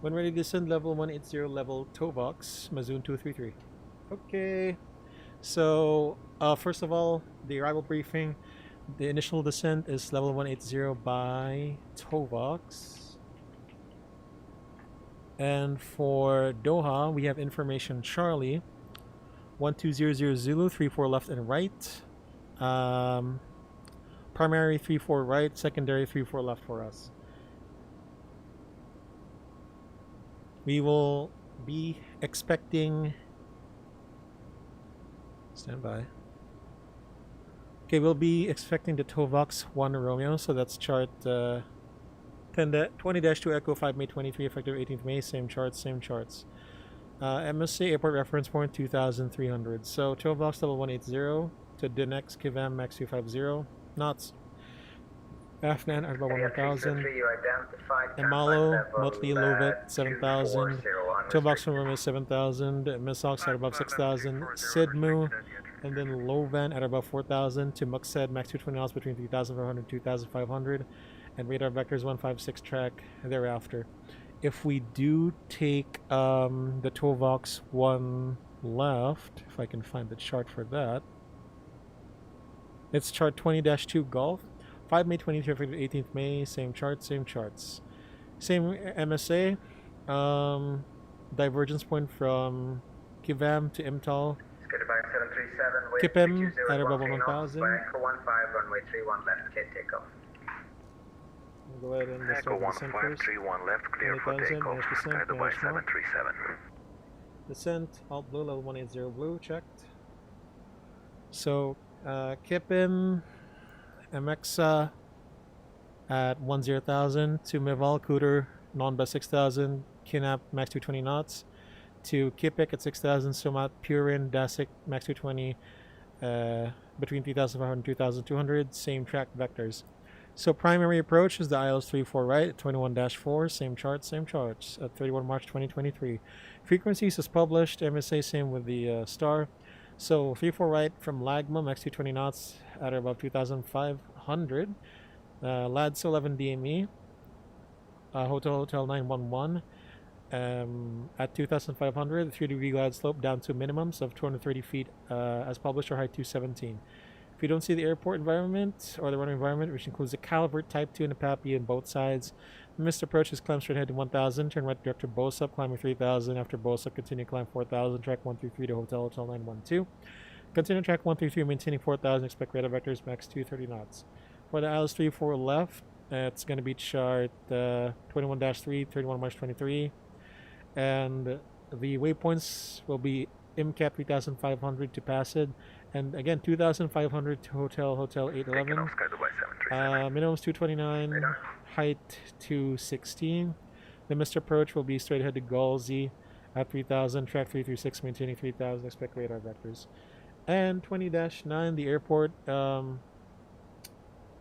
when ready, descend level 180, level toe box, Mazoon 233. Okay. So, first of all, the arrival briefing. The initial descent is level 180 by Tovox. And for Doha, we have information Charlie. 1200 Zulu, 34 left and right. Primary 34 right, secondary 34 left for us. We will be expecting... Stand by. Okay, we'll be expecting the Tovox 1 Romeo, so that's chart 20-2 Echo 5 May 23, effective 18th May, same charts, MSC Airport Reference Point 2300. So Tovox level 180 to Dinex Kivam Max 250 knots. Afnan Arba 1000. Emalo Motley Lovet 7000. Tovox Romeo 7000. Misox at above 6000. Sidmu. And then Lovan at about 4,000 to Muscat max 220 knots between 3,500 and 2,500, and radar vectors 156 track thereafter. If we do take the Tovox 1 left, if I can find the chart for that, it's chart 20-2 Golf, 5 May 23, 18th May, same chart, same charts. Same MSA, divergence point from Kivam to Imtal. Kipim at above 1,000. Echo 15, runway 31 left, clear takeoff. We'll go ahead and Echo start the descent first. 1531 left, clear for 20,000, takeoff. managed descent, Sky Dubai managed knock. 737. Descent, alt blue, level 180 blue, checked. So, Kipim, MXA at 10,000 to Mival, Cooter, non-bus 6,000, Kinap, max 220 knots. To Kipik at 6,000, Sumat, Purin, Dasik, max 220, between 3,500 and 2,200, same track vectors. So primary approach is the ILS 34 right at 21-4, same charts, at 31 March 2023. Frequencies is published, MSA same with the star. So 34 right from Lagma, max 220 knots at or above 2,500. LADS 11 DME, Hotel 911. At 2,500, 3-degree glide slope down to minimums of 230 feet as published, or height 217. If you don't see the airport environment or the runway environment, which includes a Calvert Type 2 and a Pappy on both sides, missed approach is climb straight ahead to 1,000, turn right direct to Bosop, climbing 3,000. After Bosop, continue climb 4,000, track 133 to Hotel 912. Continue track 133, maintaining 4,000, expect radar vectors max 230 knots. For the ILS 34 left, it's going to be chart 21-3, 31 March 23. And the waypoints will be MCAT 3500 to PASID, and again 2500 to Hotel 811. Minimum is 229, height 216. The missed approach will be straight ahead to Galsy at 3000, track 336, maintaining 3000, expect radar vectors. And 20-9, the airport,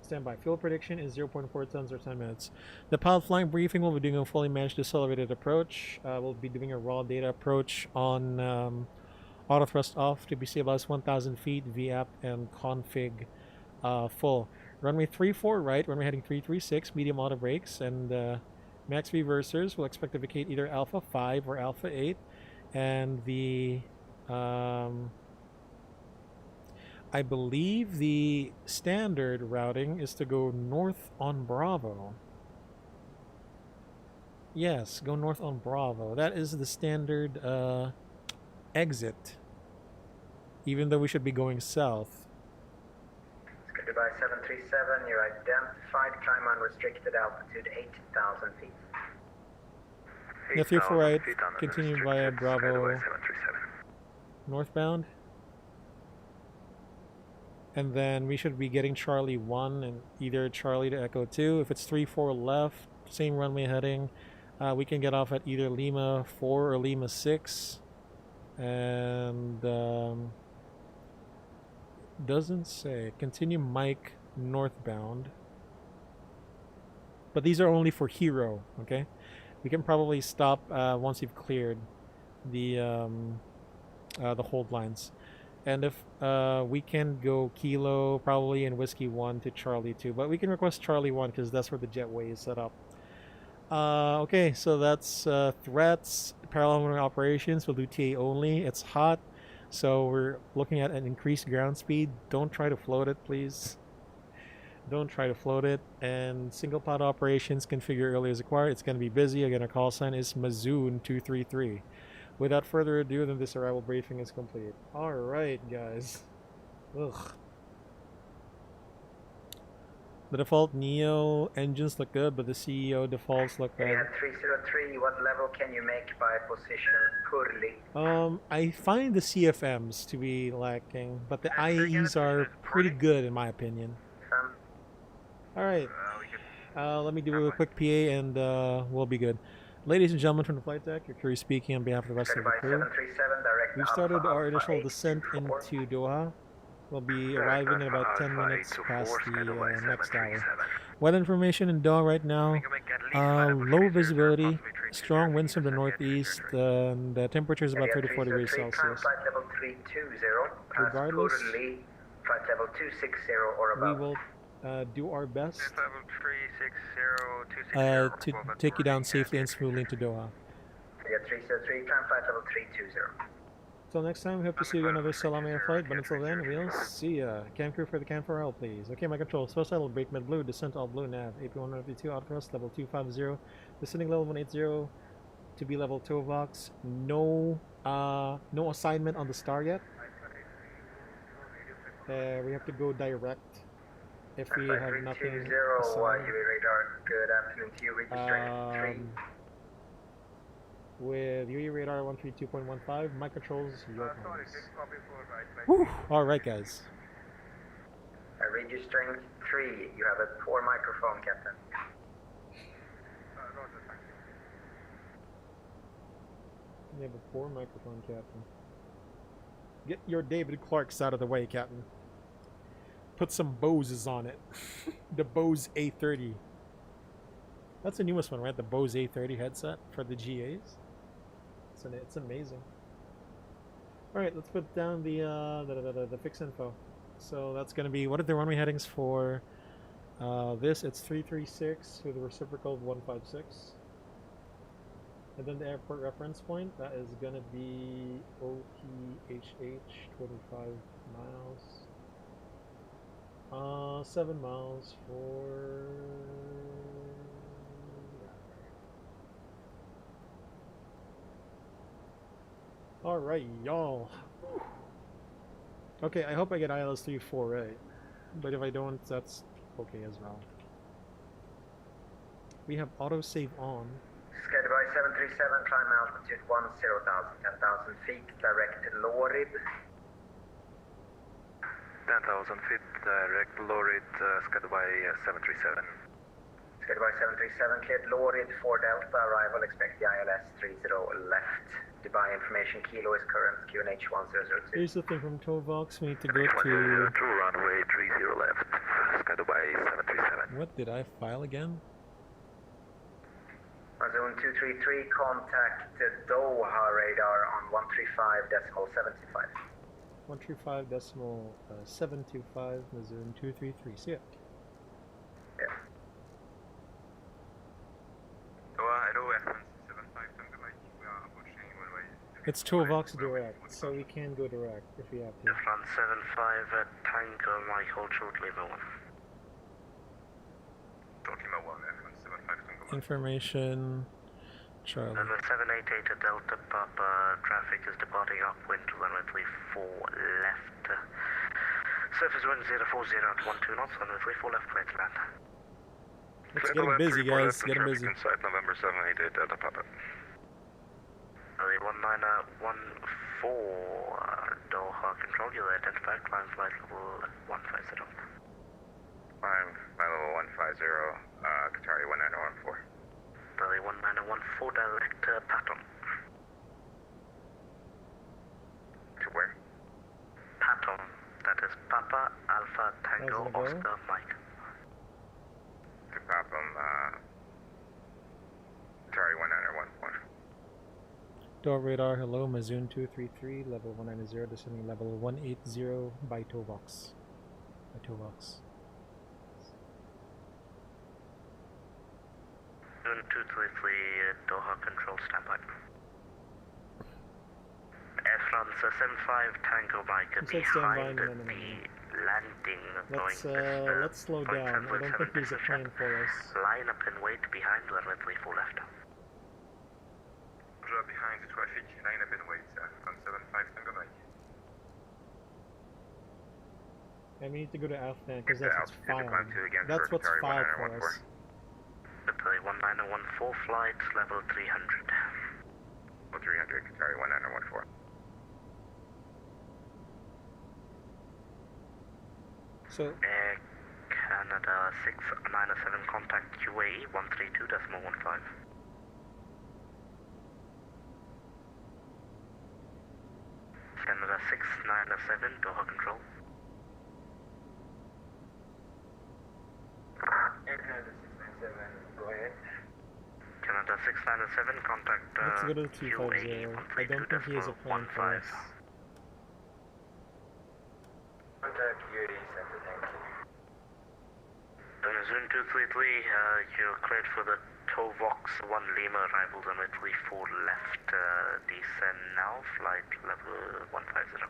standby. Fuel prediction is 0.4 tons or 10 minutes. The pilot flying briefing will be doing a fully managed decelerated approach. We'll be doing a raw data approach on auto thrust off to be stabilized 1000 feet, VAP and config full. Runway 34 right, runway heading 336, medium auto brakes, and max reversers. We'll expect to vacate either Alpha 5 or Alpha 8. And the I believe the standard routing is to go north on Bravo. Yes, go north on Bravo. That is the standard exit. Even though we should be going south. Dubai 737, you're identified, climb unrestricted altitude 8,000 feet. Yeah, 34 right, continue via Bravo northbound. And then we should be getting Charlie 1 and either Charlie to Echo 2. If it's 34 left, same runway heading, we can get off at either Lima 4 or Lima 6. And doesn't say. Continue Mike northbound. But these are only for Hero, okay? We can probably stop once you've cleared the hold lines. And if we can go Kilo probably and Whiskey 1 to Charlie 2, but we can request Charlie 1 because that's where the jetway is set up. Okay, so that's threats, parallel operations. We'll do TA only. It's hot, so we're looking at an increased ground speed. Don't try to float it, please. Don't try to float it. And single pod operations, configure early as required. It's going to be busy. Again, our call sign is Mazoon 233. Without further ado, then this arrival briefing is complete. Alright, guys. Ugh. The default Neo engines look good, but the CEO defaults look bad. 303, what level can you make by position poorly? I find the CFMs to be lacking, but the IAEs are pretty good in my opinion. Alright. Let me do a quick PA and we'll be good. Ladies and gentlemen from the flight deck, your crew speaking on behalf of the rest of the crew. We've started our initial descent into Doha. We'll be arriving in about 10 minutes past the next hour. Weather information in Doha right now, low visibility, strong winds from the northeast, and the temperature is about 34 degrees Celsius. Regardless, we will do our best to take you down safely and smoothly into Doha. Till next time, we hope to see you on another Salam Air flight, but until then, we'll see ya. Cam crew for the cam for help, please. Okay, my control. Source level, break mid blue, descent all blue, nav, AP152, out thrust, level 250, descending level 180 to be level 2 Vox. No assignment on the star yet. We have to go direct if we have nothing assigned. Good afternoon to you, register 3. With UE radar 132.15, my controls, your comms. Alright, guys. Registering 3, you have a poor microphone, Captain. You have a poor microphone, Captain. Get your David Clarks out of the way, Captain. Put some Boses on it. The Bose A30. That's the newest one, right? The Bose A30 headset for the GAs. It's amazing. Alright, let's put down the fix info. So that's going to be, what are the runway headings for this? It's 336 with a reciprocal of 156. And then the airport reference point, that is going to be OTHH, 25 miles. 7 miles for... Alright, y'all. Okay, I hope I get ILS 34 right. But if I don't, that's okay as well. We have autosave on. SkyBloo 737, climb altitude 10,000 feet, direct Lorid. 10,000 feet, direct Lorid, SkyBloo 737. SkyBloo 737, cleared Lorid for Delta, arrival, expect the ILS 30 left. Dubai information, kilo is current, QNH 1002. Here's the thing from ToVox, we need to go to... 102, runway 30 left, SkyBloo 737. What did I file again? Zone 233, contact Doha radar on 135.725. 135.725, Mazoon 233. See ya. Yeah. It's ToVox direct, so we can go direct if we have to. Front 75 at Tango, Mike, hold short, Lima 1. Short Lima 1, F1 75 Tango. Information, Charlie. Runway 788 at Delta Papa, traffic is departing upwind to runway 34 left. Surface wind 040 at 12 knots, runway 34 left, clear to land. Let's get him busy, guys. Get him busy. Inside November 788 Delta Papa. 1914 Doha control, you'll identify climb flight level 150. Climb flight level 150, Qatari 1914. Delhi 1914 direct Patton. To where? Patton, that is Papa Alpha Tango Oscar Mike. To Papam, Qatari 1914. Door radar, hello, Mazoon 233, level 190, descending level 180 by ToVox. Mazoon 233, Doha control standby. Air France 75 Tango Mike behind the landing. Let's slow down. I don't think there's a plane for us. Line up and wait behind runway 34 left. Behind the traffic, line up and wait, on 75 Tango Mike. And we need to go to Afghan because that's what's filed. Again That's for what's Qatari filed for 1914. us. Delhi 1914 flight level 300. Level 300, Qatari 1914. So, Air Canada 697 contact UAE 132.15. Canada 697 Doha control. Air Canada 697, go ahead. Canada 697 contact let's go to the UAE 250. I don't think he has a plane for us. Contact UAE Center, thank you. Zone 233, you're cleared for the ToVox 1 Lima arrival on runway 34 left. Descend now, flight level 150.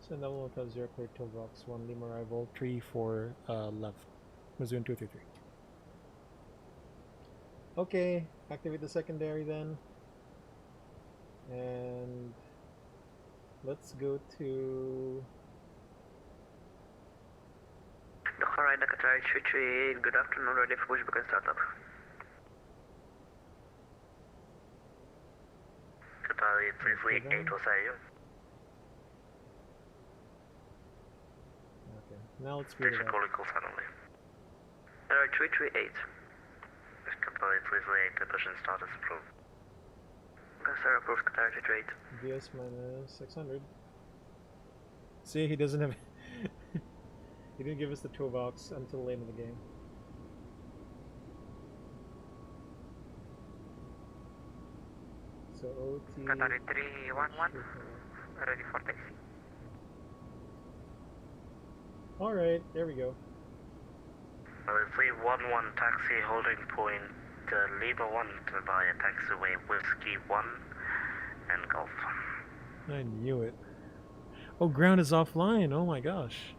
So level 150, clear ToVox 1 Lima arrival, 34 left. Mazoon 233. Okay, activate the secondary then. And let's go to... Alright, Qatari 338, good afternoon, ready for pushback and startup. Qatari 338, was that you? Okay, now let's speed it Station up. calling call finally. Alright, 338. Qatari 338, the push and start is approved. Sir, approved, Qatari 338. VS minus 600. See, he doesn't have... he didn't give us the ToVox until late in the game. So OT... Qatari 311, ready for taxi. Alright, there we go. 311 taxi holding point Lima 1 to buy a taxiway Whiskey 1 and Golf. I knew it. Oh, ground is offline. Oh my gosh.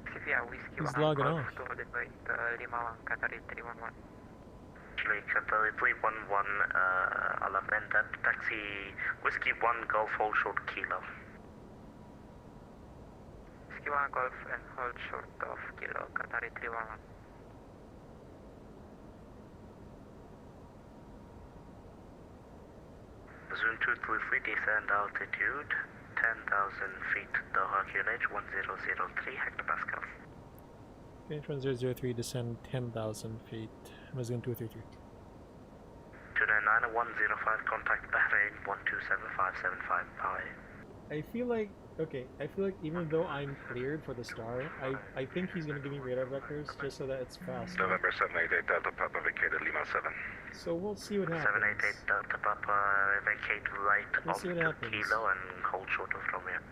He's logging off. Lima 1, Qatari 311. Actually, Qatari 311, I'll amend that. Taxi Whiskey 1 Golf hold short kilo. Whiskey 1 Golf and hold short of kilo, Qatari 311. Zone 233, descend altitude 10,000 feet, Doha QNH 1003 hectopascals. QNH 1003, descend 10,000 feet. Amazon 233. 299 105, contact Bahrain 127575 pi. I feel like, okay, I feel like even though I'm cleared for the star, I think he's gonna give me radar vectors just so that it's faster. November 788 Delta Papa vacated Lima 7. So we'll see what happens. 788 Delta Papa, vacate right We'll see what onto happens. Kilo and hold short of Romeo.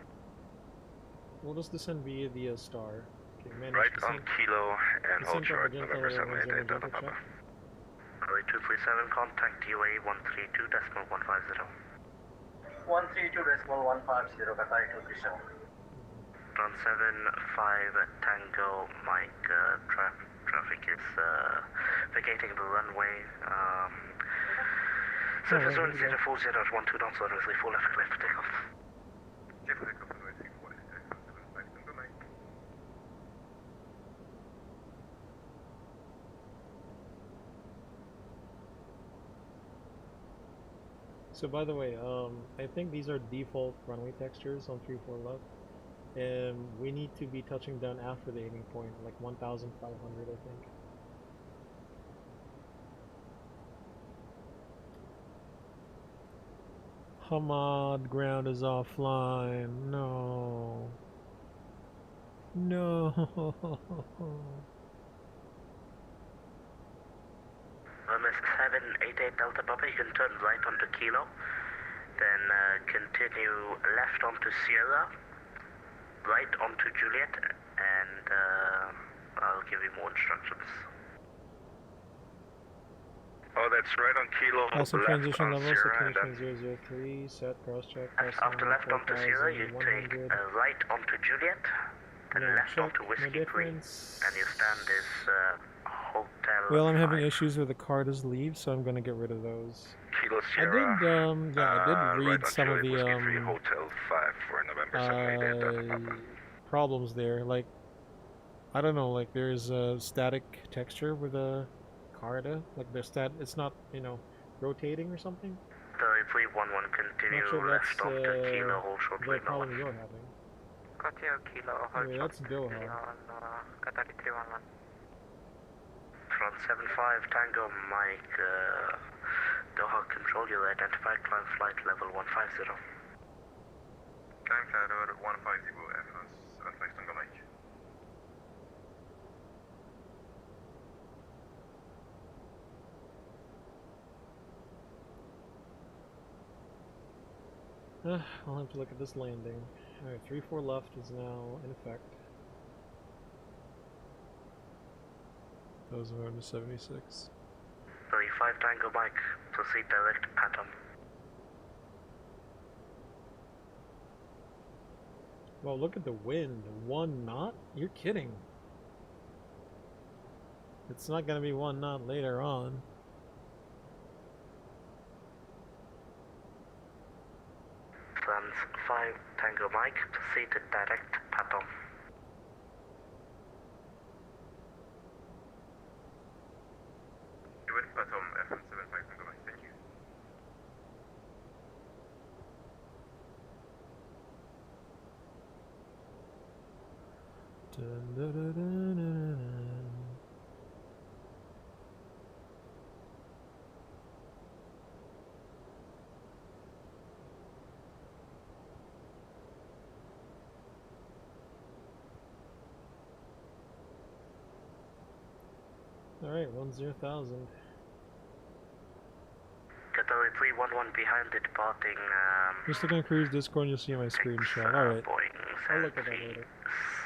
We'll just descend via the star. Okay, manage Right descent. on Kilo and hold short, Descent November Papa 788 Delta check. Papa. Runway 237, contact UAE 132.150. 132.150, Qatar 237. Run 75 Tango Mike, traffic is vacating the runway. Surface zone 040 at 12 knots, runway 34 left, clear for takeoff. Clear for takeoff, runway 34 left, 75 Tango Mike. So by the way, I think these are default runway textures on 3-4 left. And we need to be touching down after the aiming point, like 1,500 I think. Hamad, ground is offline. No. No. Miss 788 Delta Papa, you can turn right onto Kilo, then continue left onto Sierra, right onto Juliet, and I'll give you more instructions. Oh, that's right on Kilo, Awesome left transition on level, Sierra, and circulation then 003, set, cross check, After left onto Sierra, you take right onto Juliet, then No, left check, onto no Whiskey 3, difference. and your stand is Hotel Well, I'm having 5. issues with the car does leave, so I'm gonna get rid of those. Kilo I Sierra. did, yeah, I did read right on some of Juliet, the, Whiskey 3, Hotel 5 for November 788 Delta Papa. problems there. Like, I don't know, like there's a static texture with the Carta, like it's not, you know, rotating or something. 3311, continue Not sure left that's onto Kilo, hold short the right problem left. you're having. Continue Kilo, hold Anyway, short that's Doha. on Qatar 311. Front 75 Tango Mike, Doha control, you'll identify climb flight level 150. Climb flight level 150, advice Tango Mike. I'll have to look at this landing. Alright, 3-4 left is now in effect. That was around 76. 35 Tango Mike, proceed direct to Pattern. Well, look at the wind. 1 knot? You're kidding. It's not gonna be 1 knot later on. Trans 5 Tango Mike, proceed to direct Pattern. You went Patom FM75 Tango Mike, thank you. Dun, dun, dun, dun, dun, dun. Alright, 10,000. Category 311 behind the departing Just look on Cruise Discord and you'll see my screenshot. Alright. Boeing I'll look at that later.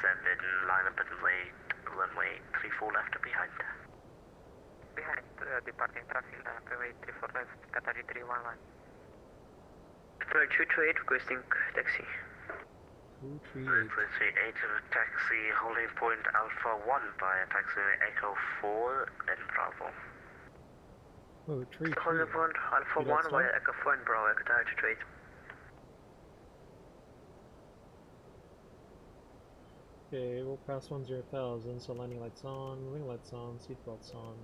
7, line up and wait, runway 34 left behind. Behind departing traffic, runway 34 left, Qatar 311. Runway 228 requesting taxi. 238. 338 taxi, holding point Alpha 1 via taxiway Echo 4 and Bravo. Oh, tree. Holding point Alpha See that 1 via star? Echo 4 and Bravo, Qatar 228. Okay, we'll pass 10,000, so landing lights on, wing lights on, seatbelts on.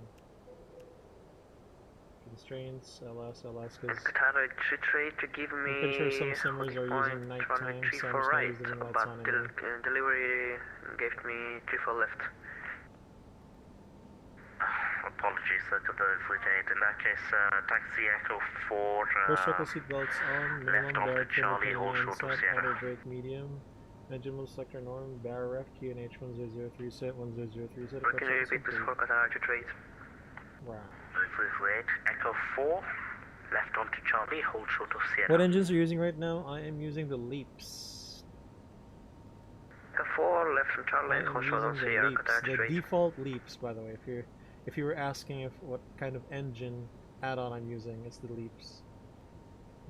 constraints, LS, because Qatar retreat to give me I'm pretty sure some simmers are using nighttime, so I'm just gonna use the wing lights on anyway. Delivery gave me 34 left. Apologies, to the fleet 8. In that case, taxi Echo 4. Push buckle seatbelts on, left minimum onto bear Charlie, hold 29 short of set, Sierra. auto brake medium, engine mode selector norm, bar ref, QNH 1003 set, 1003 set, Can you repeat this for Qatar retreat? Wow. Fleet 8, Echo 4. Left onto Charlie, hold short of Sierra. What engines are you using right now? I am using the Leaps. The 4 left from Charlie and I am hold short of using the Sierra, Leaps. Qatar The retreat. default Leaps, by the way. If you were asking if what kind of engine add-on I'm using, it's the Leaps.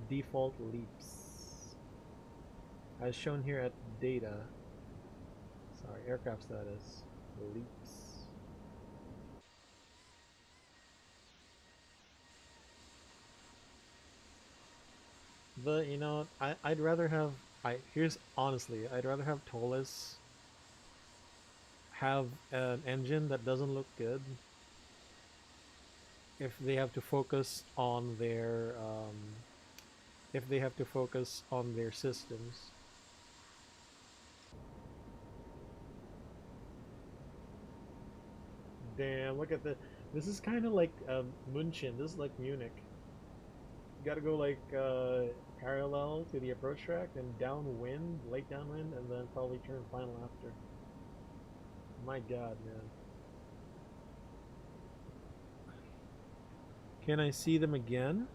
Default Leaps. As shown here at data. Sorry, aircraft status. Leaps. But you know, I'd rather have honestly, I'd rather have ToLiSs have an engine that doesn't look good if they have to focus on their systems. Damn, look at this is kind of like München. This is like Munich. You gotta go like parallel to the approach track and downwind, late downwind, and then probably turn final after. My god, man. Can I see them again?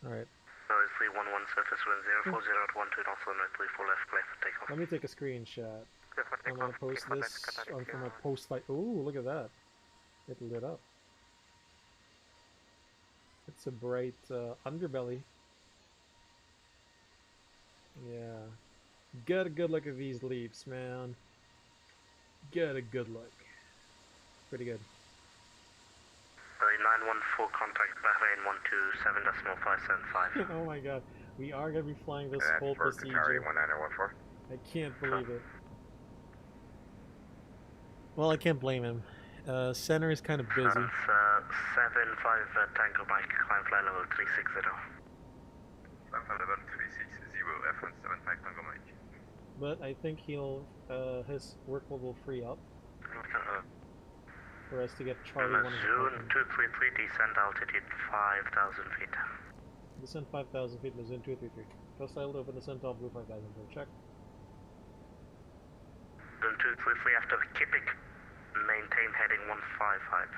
Alright. Noise 311 surface wind 040 at 12 knots runway 34 left, clear for takeoff. Let me take a screenshot. I'm gonna post this for my post-flight. Ooh, look at that. It lit up. It's a bright underbelly. Yeah. Get a good look at these Leaps, man. Get a good look. Pretty good. 914 contact Bahrain 127.575. Oh my god. We are gonna be flying this That's whole for procedure. Qatari 1914. I can't believe it. Well, I can't blame him. Center is kind of busy. 75 Tango Mike, climb fly level 360. Level 360, F175 Tango Mike. But I think his workload will free up for us to get Charlie 1 Mazoon 233, descent altitude 5,000 feet. Descent 5,000 feet, Mazoon 233. First I'll open descent off Blue 5,000 feet. Check. Mazoon 233 after Kipik, maintain heading 155.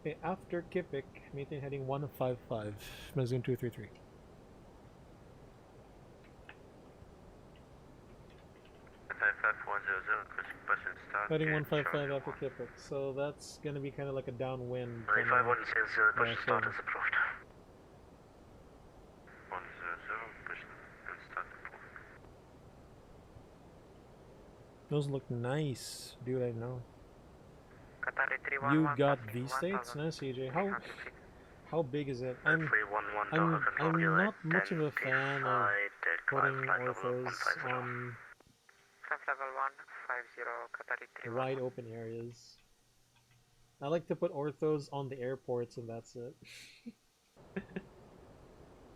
Okay, after Kipik, maintain heading 155, Mazoon 233. Heading 155 after Kipik, so that's gonna be kind of like a downwind. 3510, push and start is approved. 100, push and start approved. Those look nice, dude. I know. You got V states, nice, CJ. How big is it? I'm not much of a fan of putting orthos on wide open areas. I like to put orthos on the airports and that's it.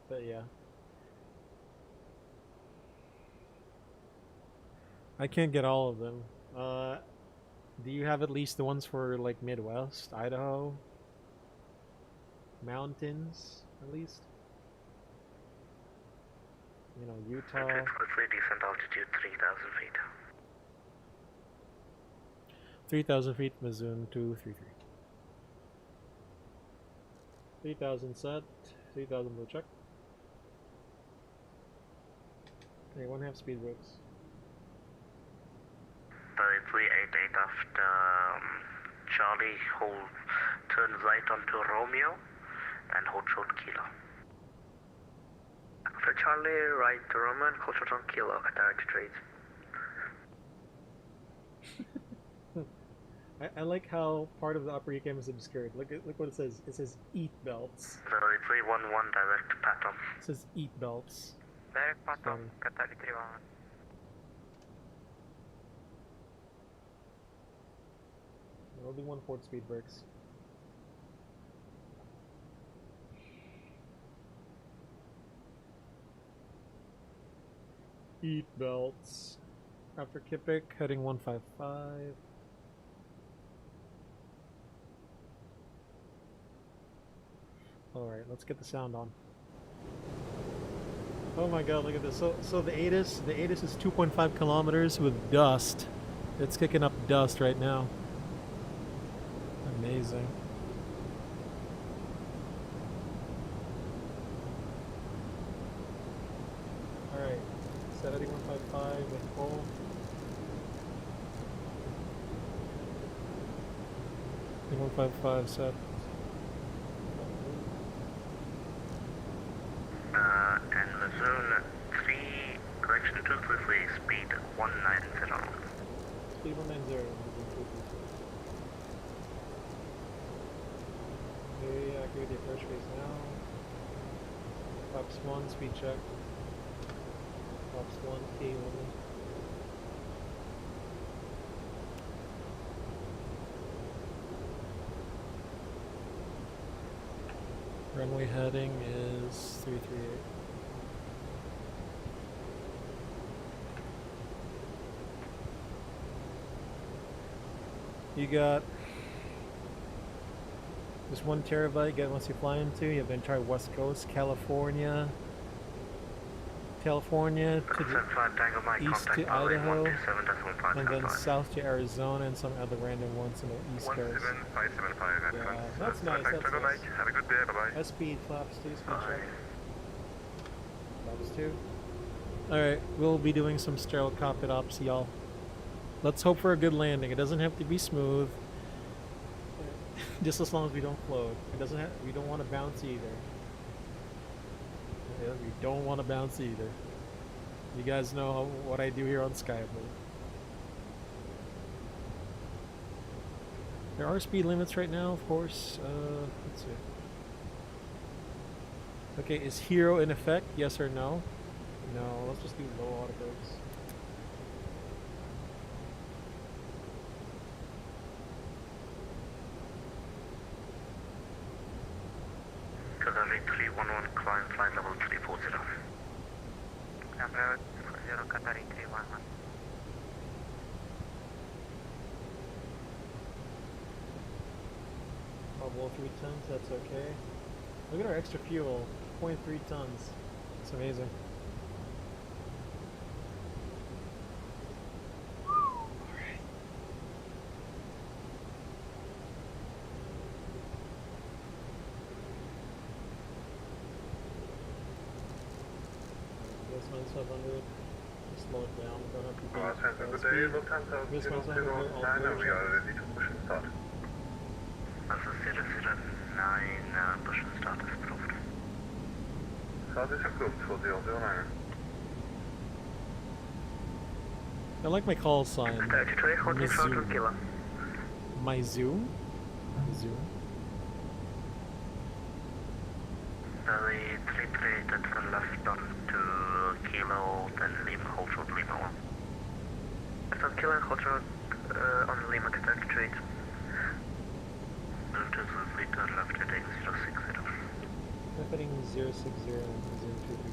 But yeah. I can't get all of them. Do you have at least the ones for like Midwest, Idaho? Mountains, at least? You know, Utah. Descent altitude 3,000 feet. 3,000 feet, Mazoon 233. 3,000 set, 3,000 blue check. Okay, 1/2 speed brakes. 388 after Charlie, hold, turn right onto Romeo and hold short Kilo. After Charlie, right to Romeo and hold short on Kilo, Qatar retreat. I like how part of the upper ECAM is obscured. Look what it says. It says eat belts. 311 direct pattern. It says eat belts. Direct pattern, Qatar 311. I'll do 1/4 speed brakes. Eat belts. After Kipik, heading 155. Alright, let's get the sound on. Oh my god, look at this. So the ATIS is 2.5 kilometers with dust. It's kicking up dust right now. Amazing. Alright, set heading 155 with full. Heading 155 set. And Mazoon 3, correction 233, speed 190. Speed 190. Okay, accurate the approach phase now. Flaps 1, speed check. Flaps 1, K only. Runway heading is 338. You got this 1 terabyte get once you fly into. You have the entire West Coast, California to the east to Idaho, and then south to Arizona, and some other random ones on the east coast. 17575 Yeah, that's nice. That's nice. Have a good day. Bye-bye. Speed flaps 2, speed check. Flaps 2. Alright, we'll be doing some sterile cockpit ops, y'all. Let's hope for a good landing. It doesn't have to be smooth. Just as long as we don't float. It doesn't have, we don't want to bounce either. Yeah, we don't want to bounce either. You guys know what I do here on SkyBloo. There are speed limits right now, of course. Let's see. Okay, is Hero in effect? Yes or no? No, let's just do low autobrakes. Kagami 311, climb flight level 340. Number 0 Qatari 311. Oh, below 3 tons, that's okay. Look at our extra fuel, 0.3 tons. It's amazing. This one's 700. Slow it down. Don't have to be Good day. Lufthansa This one's 700. 009 and we are ready to push and start. Also 009, push and start is approved. Start is approved for 009. I like my call sign. 33, holding short on Kilo. My Zoom? Zoom? Very 338, that's left on to Kilo, then Lima, hold short Lima 1. Left on Kilo and hold short on Lima Qatar 38. Move to the fleet turn left heading 060. Heading 060 and 023.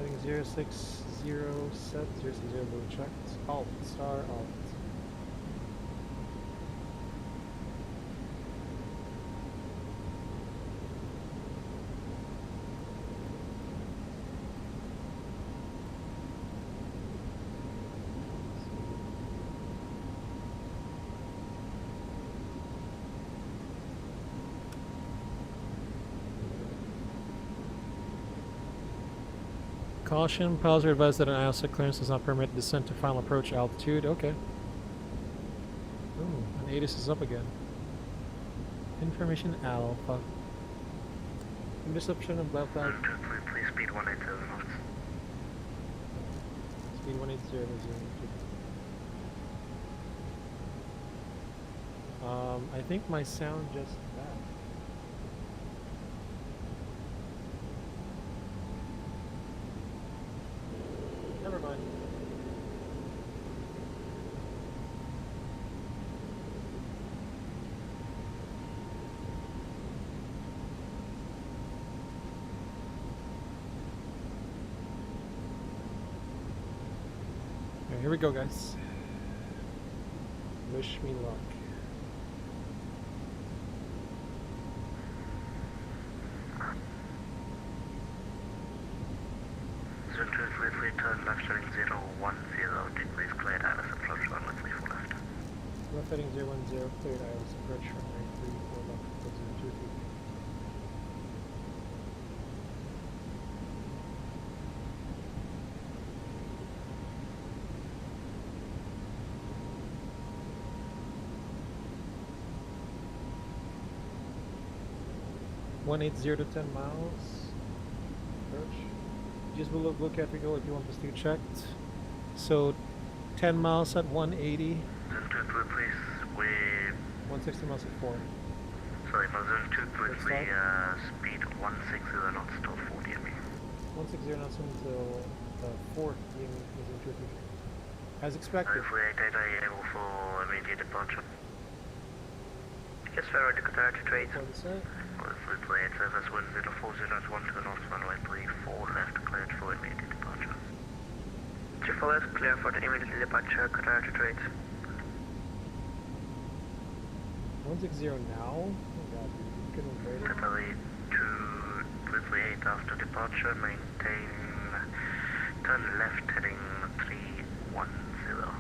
Heading 060 set, 060 blue checked. Alt, star, alt. Caution, pilots are advised that an ILSA clearance does not permit descent to final approach altitude. Okay. Ooh, and ATIS is up again. Information Alpha. Interception of black flag. Please speed 180 knots. Speed 180 I think my sound just back. Never mind. here we go, guys. Wish me luck. Zone 233, turn left heading 010 degrees, cleared Atlas approach runway 34 left. Left heading 010, cleared Atlas approach runway 34 left, closing 233. (180 to 10 miles). Approach. Just below Blue Capital if you want this to be checked. So 10 miles at 180. Zone 233, please, we... 160 miles at 4. Sorry, no, zone 233, speed 160 knots, still 40 at me. 160 knots until 4 in zone 233. As expected. Hopefully 88 able for immediate departure. Yes, Pharaoh, Dakota to trade. For the set. Hopefully play it says that's 1040 at 12 knots, runway 34 left, cleared for immediate departure. 34 left, clear for the immediate departure, Qatar to trade. 160 now? Oh god, you couldn't trade it. Italy 238 after departure, maintain, turn left heading 310.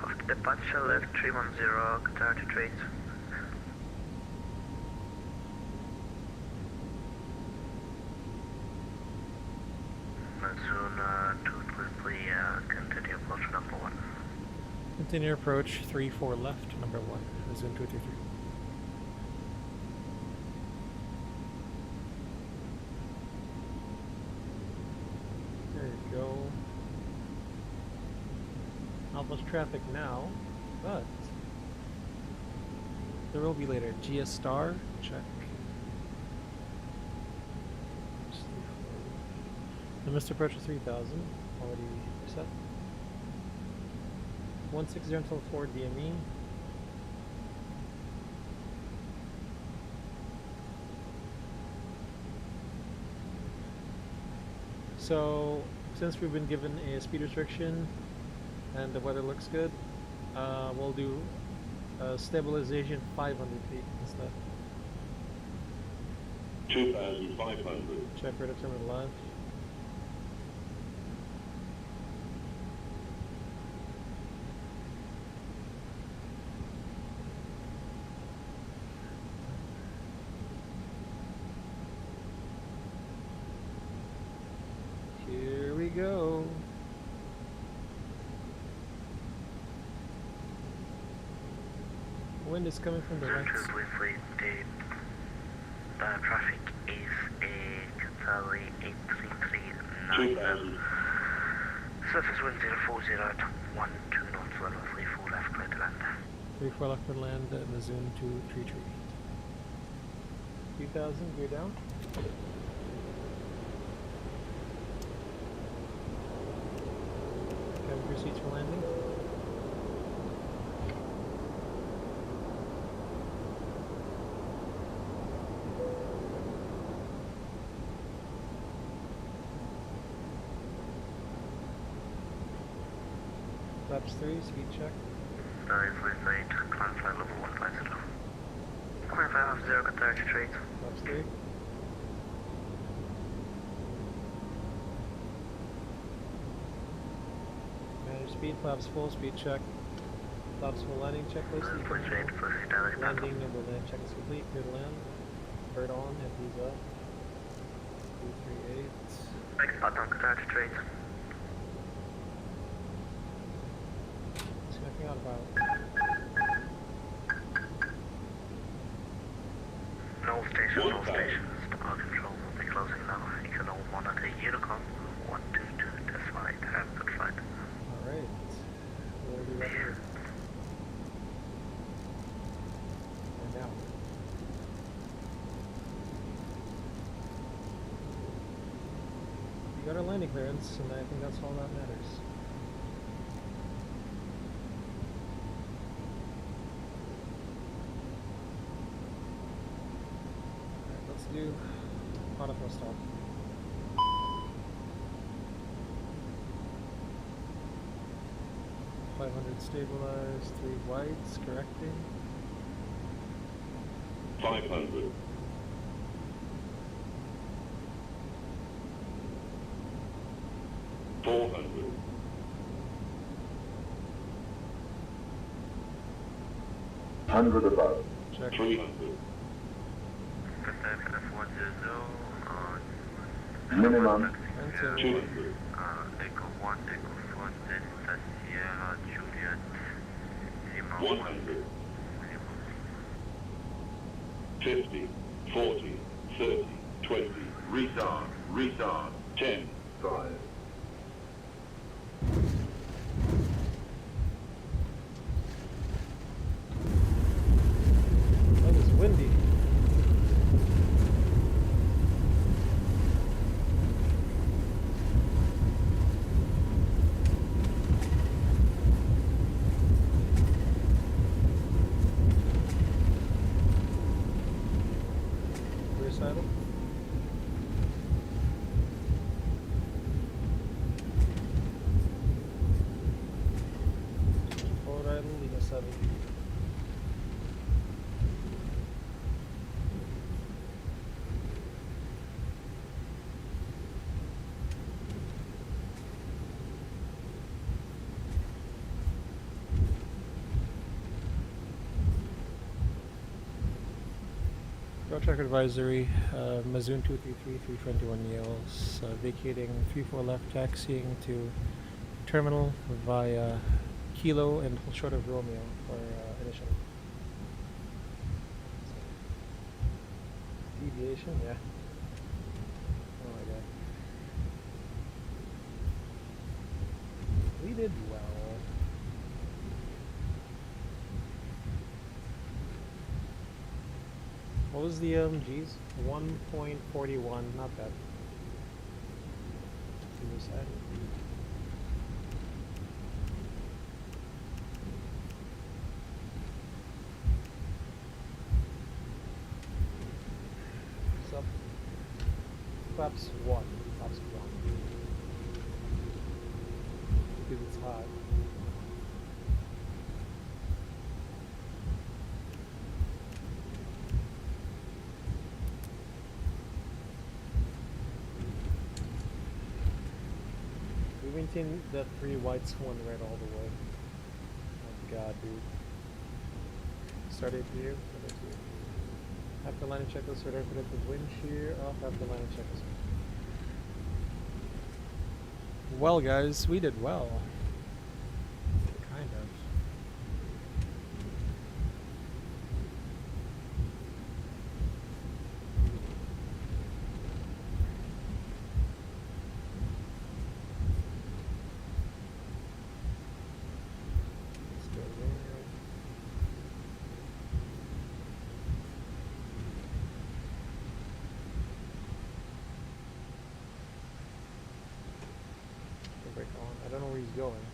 After departure, left 310, Qatar to trade. Zone 233, continue approach number 1. Continue approach 34 left, number 1. Zone 233. There you go. Almost traffic now, but there will be later. GS star, check. The missed approach is 3000, already set. 160 until 4 DME. So, since we've been given a speed restriction and the weather looks good, we'll do stabilization 500 feet instead. 2,500. Check right up to the left. Here we go. Wind is coming from the Zone right. 233, the traffic is a Qatari 8339. 2,000. Surface wind 040 at 12 knots, runway 34 left, clear to land. 34 left to land in the zone 233. 2000, gear down. Cabin proceeds for landing. Flaps 3, speed check. Dive with 8, climb flight level 150. Climb 550, Qatar to trade. Flaps 3. Manage speed, flaps full, speed check. Flaps full landing checklist. Please wait for static battle. Landing number land check is complete. Clear to land. Bird on, FD's up. 238. Next button, Qatar to trade. Sniffing out about. No stations, no stations. Our control will be closing now. You can all monitor Unicorn 122 test flight. Have a good flight. Alright. We'll be right here. And now. We got our landing clearance, and I think that's all that matters. Alright, let's do autofill stop. 500 stabilized, 3 whites, correcting. 500. 400. 100 above. Check. 300. Minimum. And 2. 200. Echo 1, Echo 4, Delta Sierra, Juliet, Lima 100. 50. 40. 30. 20. Retard. Retard. 10. 5. That was windy. Rear saddle. Forward idle, Lima 7. Go track advisory, Mazoon 233, 321 Yales, vacating 34 left, taxiing to terminal via Kilo and hold short of Romeo for initial. Deviation, yeah. Oh my god. We did well. What was the G's? 1.41, not bad. Either side. Sub. Flaps 1. Flaps 1. Because it's hot. We maintain that 3 whites, 1 red all the way. Oh god, dude. Start APU, start APU. After line of checklist, start open up with wind shear, off after line of checklist. Well guys, we did well. Kind of. Let's go Romeo. Brake on. I don't know where he's going.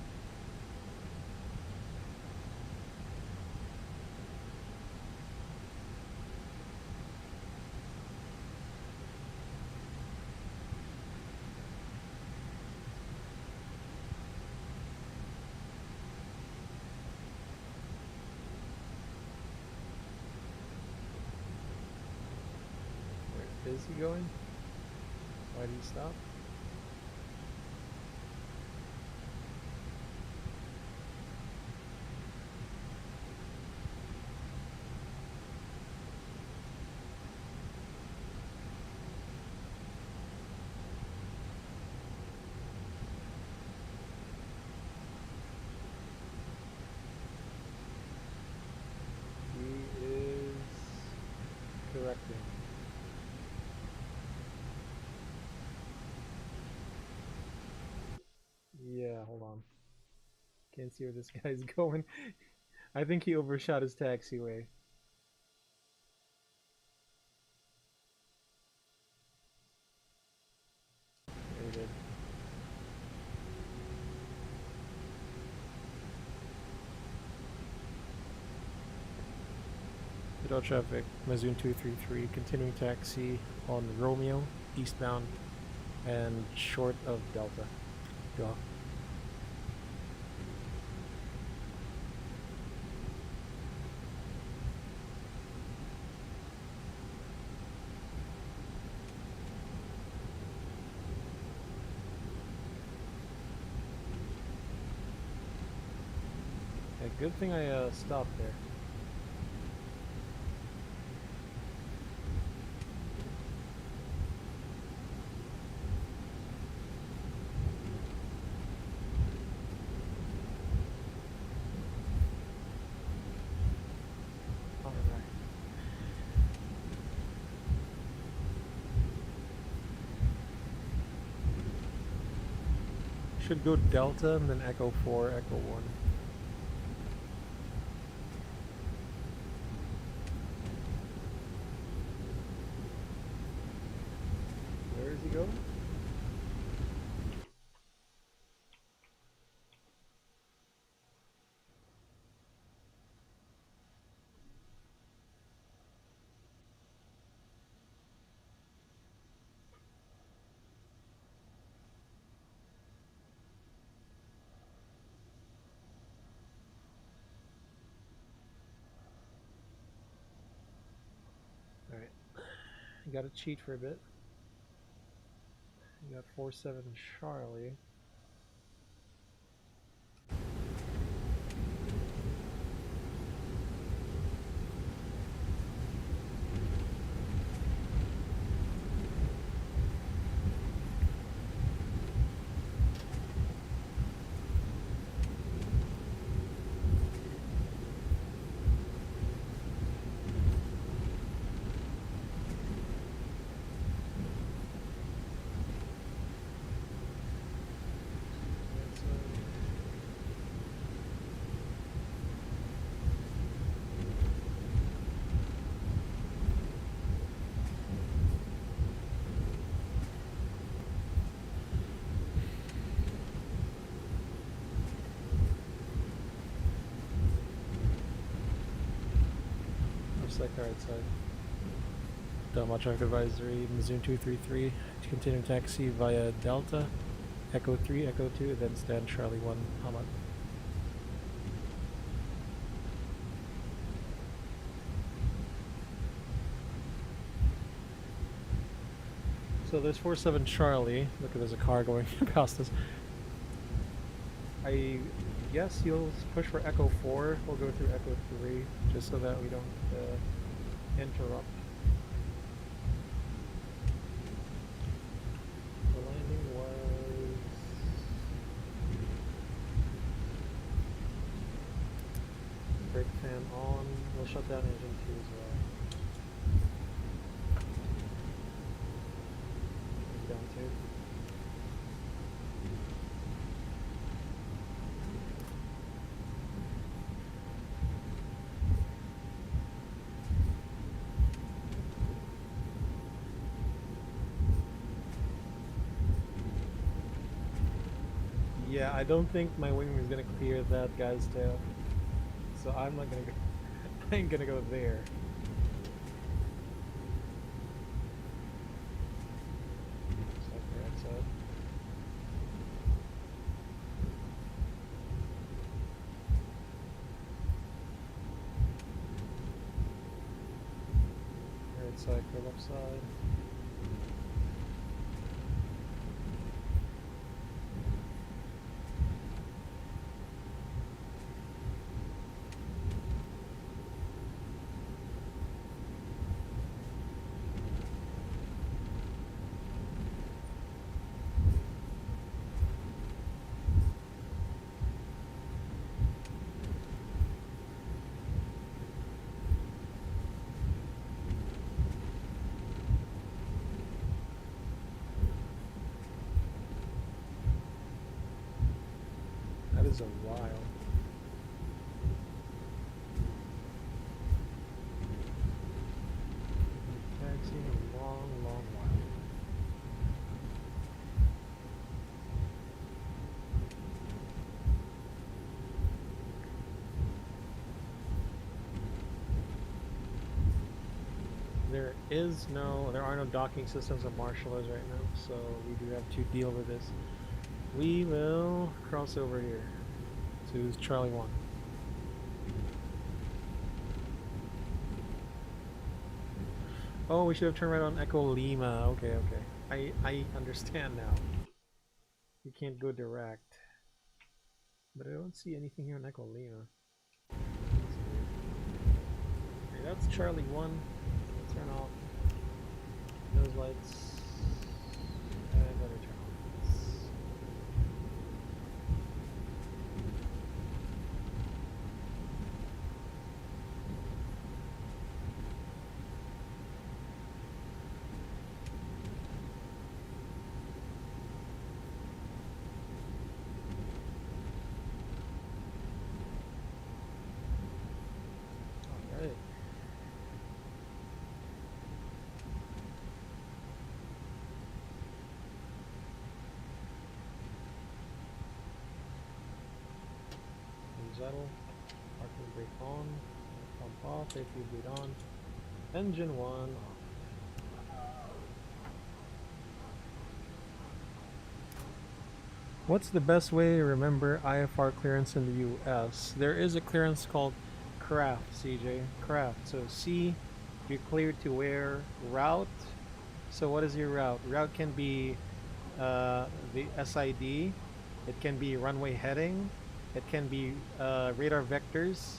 Where is he going? Why did he stop? He is correcting. Yeah, hold on. Can't see where this guy's going. I think he overshot his taxiway. Yeah, he did. Adult traffic, Mazoon 233, continuing taxi on Romeo, eastbound, and short of Delta. Doha. Good thing I stopped there. Should go Delta and then Echo 4, Echo 1. Where is he going? Alright. You gotta cheat for a bit. You got 4-7 Charlie. Like right side. Delma traffic advisory, Zoom 233 to continue taxi via Delta, Echo 3, Echo 2, then stand Charlie 1, Hamad. So there's 4-7 Charlie. Look, there's a car going past us. I guess you'll push for Echo 4. We'll go through Echo 3 just so that we don't interrupt. The landing was brake fan on. We'll shut down engine 2 as well. Down 2. Yeah, I don't think my wing is gonna clear that guy's tail, so I'm not gonna go. I ain't gonna go there. Right side. Right side, go left side. That is a while. Taxiing a long, long while. There are no docking systems on marshallers right now, so we do have to deal with this. We will cross over here to Charlie 1. Oh, we should have turned right on Echo Lima. Okay, okay. I understand now. You can't go direct. But I don't see anything here on Echo Lima. Okay, that's Charlie 1. Turn off nose lights. And better turn on lights. Alright. Settle. Parking brake on. Pump off. Safety boot on. Engine 1 off. What's the best way to remember IFR clearance in the US? There is a clearance called craft, CJ. Craft. So C, you're cleared to where? Route. So what is your route? Route can be the SID. It can be runway heading. It can be radar vectors,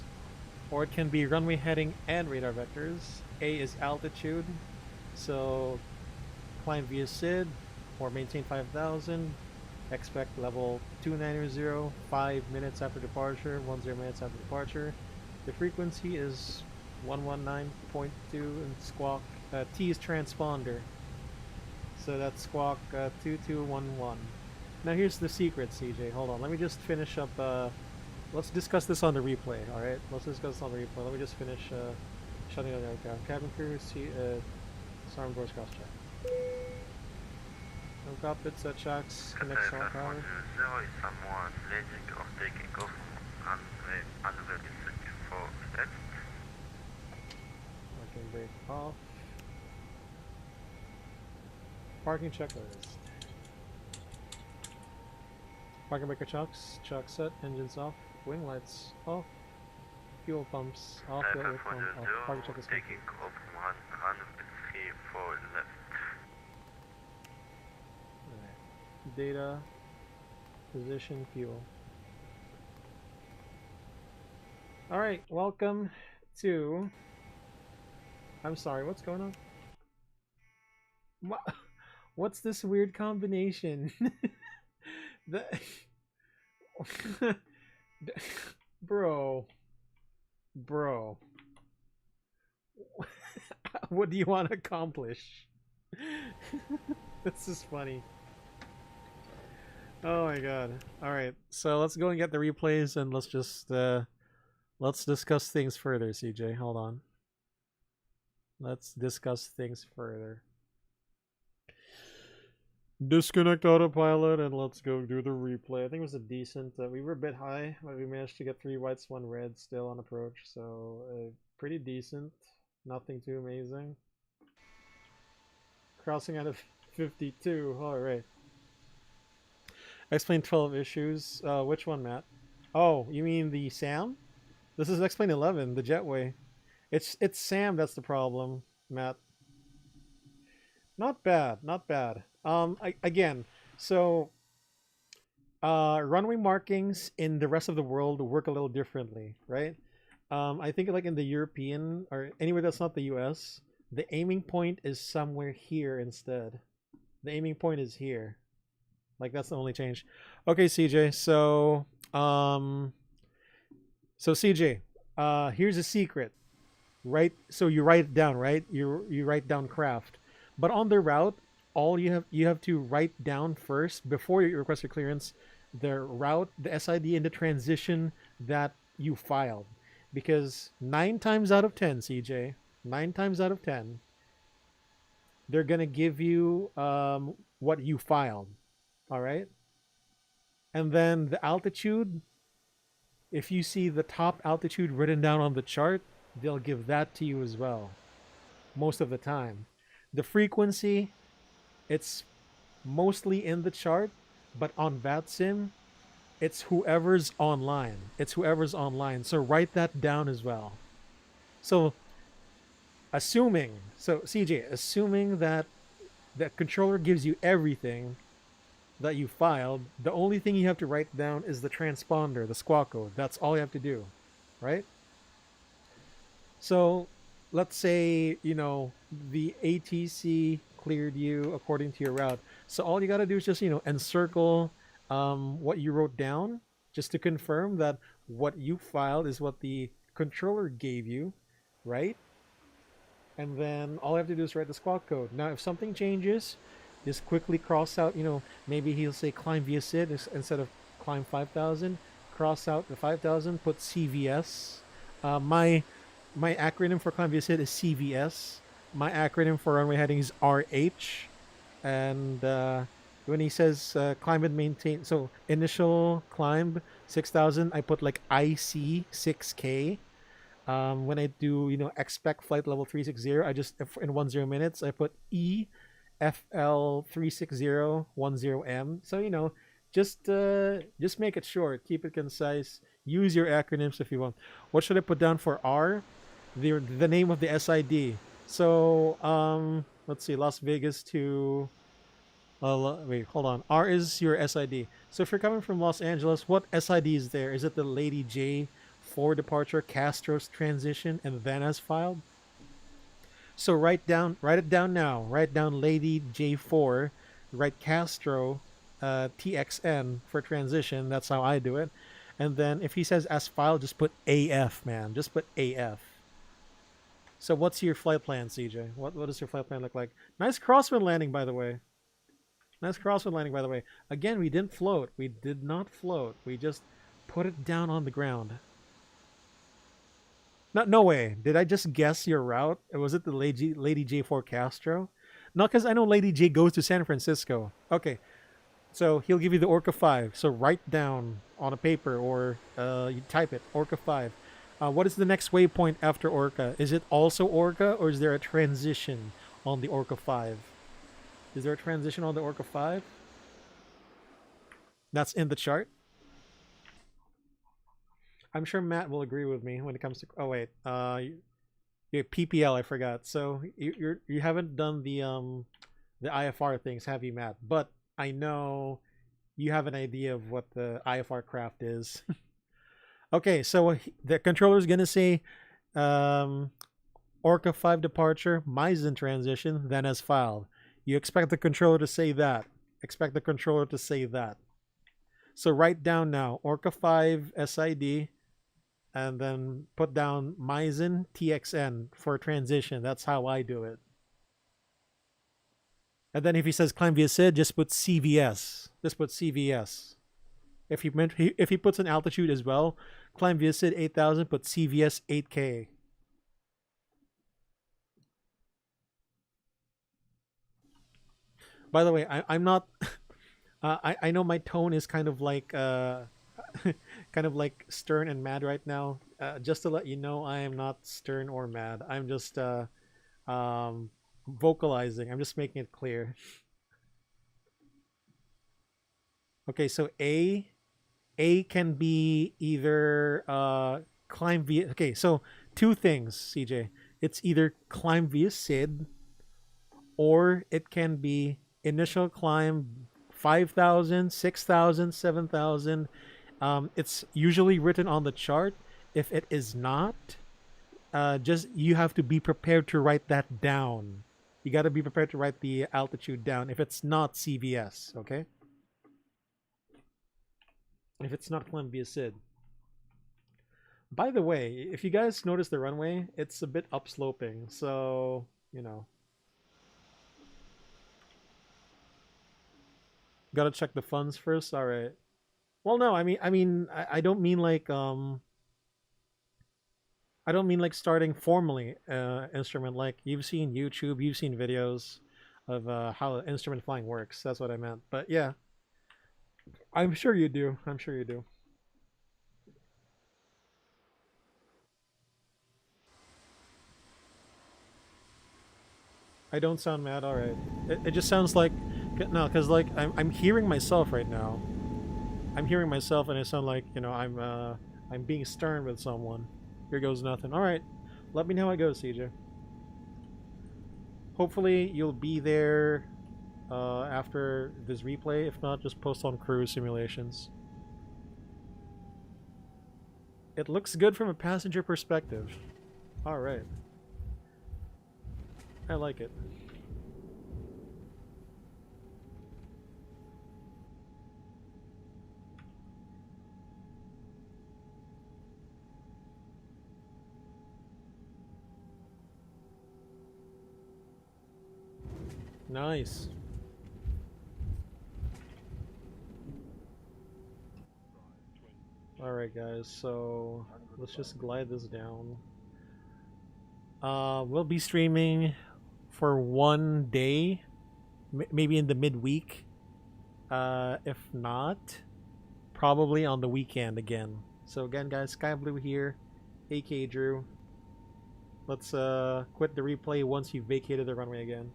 or it can be runway heading and radar vectors. A is altitude, so climb via SID or maintain 5,000. Expect level 290, 5 minutes after departure, 10 minutes after departure. The frequency is 119.2 and squawk. T is transponder, so that's squawk 2211. Now here's the secret, CJ. Hold on, let me just finish up. Let's discuss this on the replay. All right, let's discuss this on the replay. Let me just finish shutting down the aircraft. Cabin crew, SARM doors cross check. No cockpits, checks. Connect SARM power. Zero is someone landing or taking off unready for test. Parking brake off. Parking checklist. Parking breaker chocks, chock set, engines off, wing lights off, fuel pumps off, fuel pump off, parking check is taking off 134 left. Alright. Data, position, fuel. Alright, welcome to... I'm sorry, what's going on? What? What's this weird combination? The bro, what do you want to accomplish? This is funny. Oh my god. All right, so let's go and get the replays and let's just let's discuss things further. CJ, hold on, let's discuss things further. Disconnect autopilot and let's go do the replay. I think it was a decent, we were a bit high, but we managed to get 3 whites, 1 red still on approach, so pretty decent, nothing too amazing. Crossing out of 52, alright. Explain 12 issues, which one, Matt? Oh, you mean the SAM? This is Explain 11, the jetway. It's SAM that's the problem, Matt. Not bad, not bad. Again, so runway markings in the rest of the world work a little differently, right? I think like in the European or anywhere that's not the US, the aiming point is somewhere here instead. The aiming point is here. Like that's the only change. Okay, CJ. So CJ, here's a secret. Right? So you write it down, right? You write down craft. But on the route, all you have to write down first before you request your clearance the route, the SID, and the transition that you filed, because 9 times out of 10, CJ, 9 times out of 10, they're gonna give you what you filed, all right? And then the altitude, if you see the top altitude written down on the chart, they'll give that to you as well, most of the time. The frequency, it's mostly in the chart, but on VATSIM, it's whoever's online. It's whoever's online. So write that down as well. So CJ, assuming that the controller gives you everything that you filed, the only thing you have to write down is the transponder, the squawk code. That's all you have to do, right? So let's say, you know, the ATC cleared you according to your route. So all you got to do is just, you know, encircle what you wrote down just to confirm that what you filed is what the controller gave you, right? And then all I have to do is write the squawk code. Now, if something changes, just quickly cross out, you know, maybe he'll say climb via SID instead of climb 5,000. Cross out the 5,000, put CVS. My acronym for climb via SID is CVS. My acronym for runway heading is RH. And when he says climb and maintain, so initial climb 6,000, I put like IC 6K. When I do, you know, expect flight level 360, I just, in 10 minutes, I put E FL 36010M. So, you know, just make it short, keep it concise, use your acronyms if you want. What should I put down for R? The name of the SID. So, let's see, Las Vegas to, wait, hold on. R is your SID. So if you're coming from Los Angeles, what SID is there? Is it the Lady J for departure, Castro's transition, and then as filed? So write it down now. Write down Lady J4, write Castro, TXN for transition. That's how I do it. And then if he says as filed, just put AF, man. Just put AF. So what's your flight plan, CJ? What does your flight plan look like? Nice crosswind landing, by the way. Nice crosswind landing, by the way. Again, we didn't float. We did not float. We just put it down on the ground. No way. Did I just guess your route? Was it the Lady J4 Castro? No, because I know Lady J goes to San Francisco. Okay. So he'll give you the Orca 5. So write down on a paper or you type it, Orca 5. What is the next waypoint after Orca? Is it also Orca or is there a transition on the Orca 5? Is there a transition on the Orca 5? That's in the chart. I'm sure Matt will agree with me when it comes to. Oh wait, you PPL. I forgot. So you haven't done the IFR things, have you, Matt? But I know you have an idea of what the IFR craft is. Okay, so the controller is gonna say Orca 5 departure, Meisen transition, then as filed. You expect the controller to say that. Expect the controller to say that. So write down now Orca 5 SID. And then put down Meisen TXN for transition. That's how I do it. And then if he says climb via SID, just put CVS. Just put CVS. If he puts an altitude as well, climb via SID 8,000, put CVS 8K. By the way, I'm not. I know my tone is kind of like. Kind of like stern and mad right now. Just to let you know, I am not stern or mad. I'm just vocalizing. I'm just making it clear. Okay, so A can be either climb via. Okay, so two things, CJ. It's either climb via SID, or it can be initial climb 5,000, 6,000, 7,000. It's usually written on the chart. If it is not, just you have to be prepared to write that down. You got to be prepared to write the altitude down if it's not CVS, okay? If it's not climb via SID. By the way, if you guys notice the runway, it's a bit upsloping, so, you know. Gotta check the funds first. All right. Well, no, I don't mean like I don't mean like starting formally instrument. Like you've seen YouTube, you've seen videos of how instrument flying works. That's what I meant. But yeah, I'm sure you do. I'm sure you do. I don't sound mad. All right. It just sounds like no, because like I'm hearing myself right now. I'm hearing myself, and I sound like, you know, I'm being stern with someone. Here goes nothing. All right, let me know how it goes, CJ. Hopefully you'll be there after this replay. If not, just post on cruise simulations. It looks good from a passenger perspective. All right. I like it. Nice. Alright guys, so let's just glide this down. We'll be streaming for 1 day, maybe in the midweek. If not, probably on the weekend again. So again guys, SkyBloo here, AK Drew. Let's quit the replay once you've vacated the runway again.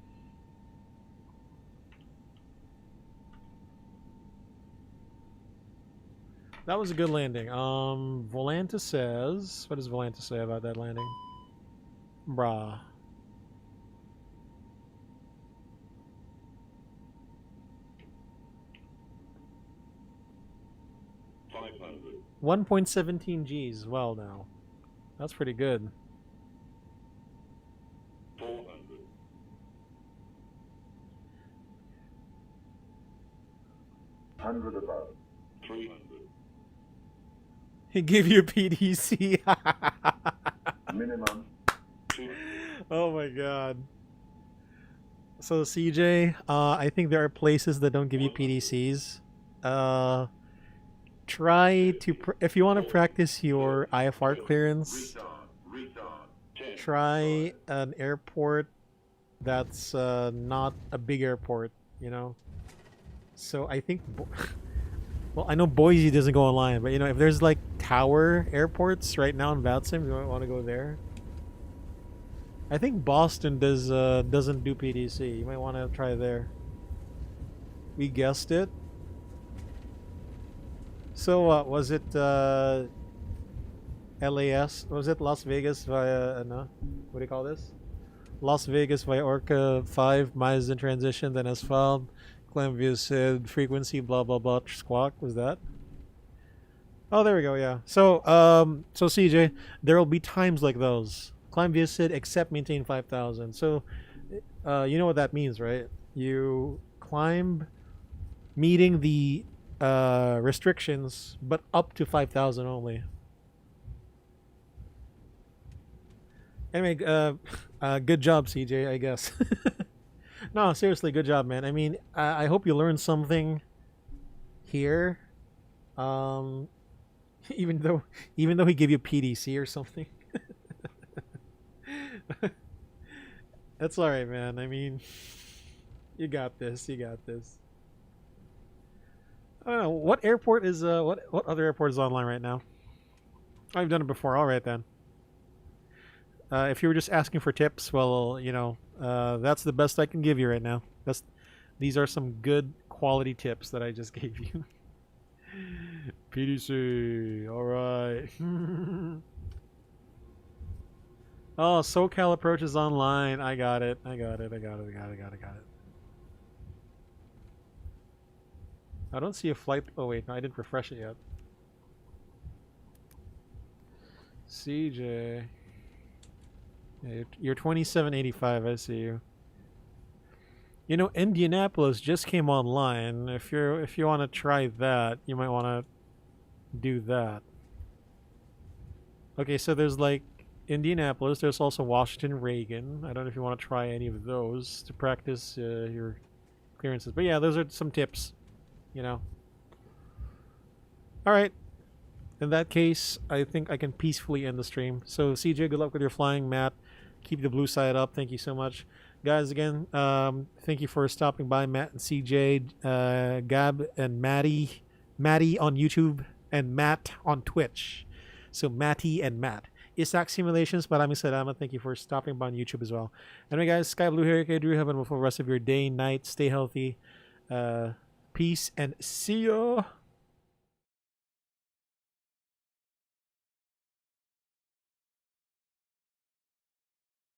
That was a good landing. Volanta says... What does Volanta say about that landing? Brah. $500. 1.17 Gs. Well now. That's pretty good. 400. 100 above. 300. He gave you a PDC. Minimum. Oh my god. So CJ, I think there are places that don't give you PDCs. Try to, if you want to practice your IFR clearance, try an airport that's not a big airport, you know? So I think... Well, I know Boise doesn't go online, but you know, if there's like tower airports right now in VATSIM, you might want to go there. I think Boston doesn't do PDC. You might want to try there. We guessed it. So was it LAS? Was it Las Vegas via no? What do you call this? Las Vegas via Orca 5, miles in transition, then asphalt. Clamview said frequency blah blah blah squawk. Was that? Oh, there we go. Yeah. So so CJ, there will be times like those. Clamview said except maintain 5,000. So you know what that means, right? You climb meeting the restrictions, but up to 5,000 only. Anyway, good job, CJ. I guess. No, seriously, good job, man. I mean, I hope you learned something here. Even though he gave you PDC or something. That's all right, man. I mean, you got this. You got this. I don't know what airport is what other airport is online right now. I've done it before. All right then. If you were just asking for tips, well, you know, that's the best I can give you right now. These are some good quality tips that I just gave you. PDC, all right. Oh, SoCal approach is online. I got it. I got it. I don't see a flight. Oh wait, no, I didn't refresh it yet. CJ. Yeah, you're 2785. I see you. You know, Indianapolis just came online. If you want to try that, you might want to do that. Okay, so there's like Indianapolis. There's also Washington Reagan. I don't know if you want to try any of those to practice your clearances. But yeah, those are some tips. You know. All right. In that case, I think I can peacefully end the stream. So CJ, good luck with your flying, Matt. Keep the blue side up. Thank you so much. Guys, again, thank you for stopping by, Matt and CJ, Gab and Maddie on YouTube, and Matt on Twitch. So Matty and Matt. Isaac Simulations, Maraming salamat. Thank you for stopping by on YouTube as well. Anyway, guys, SkyBloo here. AK Drew. Have a wonderful rest of your day, night. Stay healthy. Peace and see ya.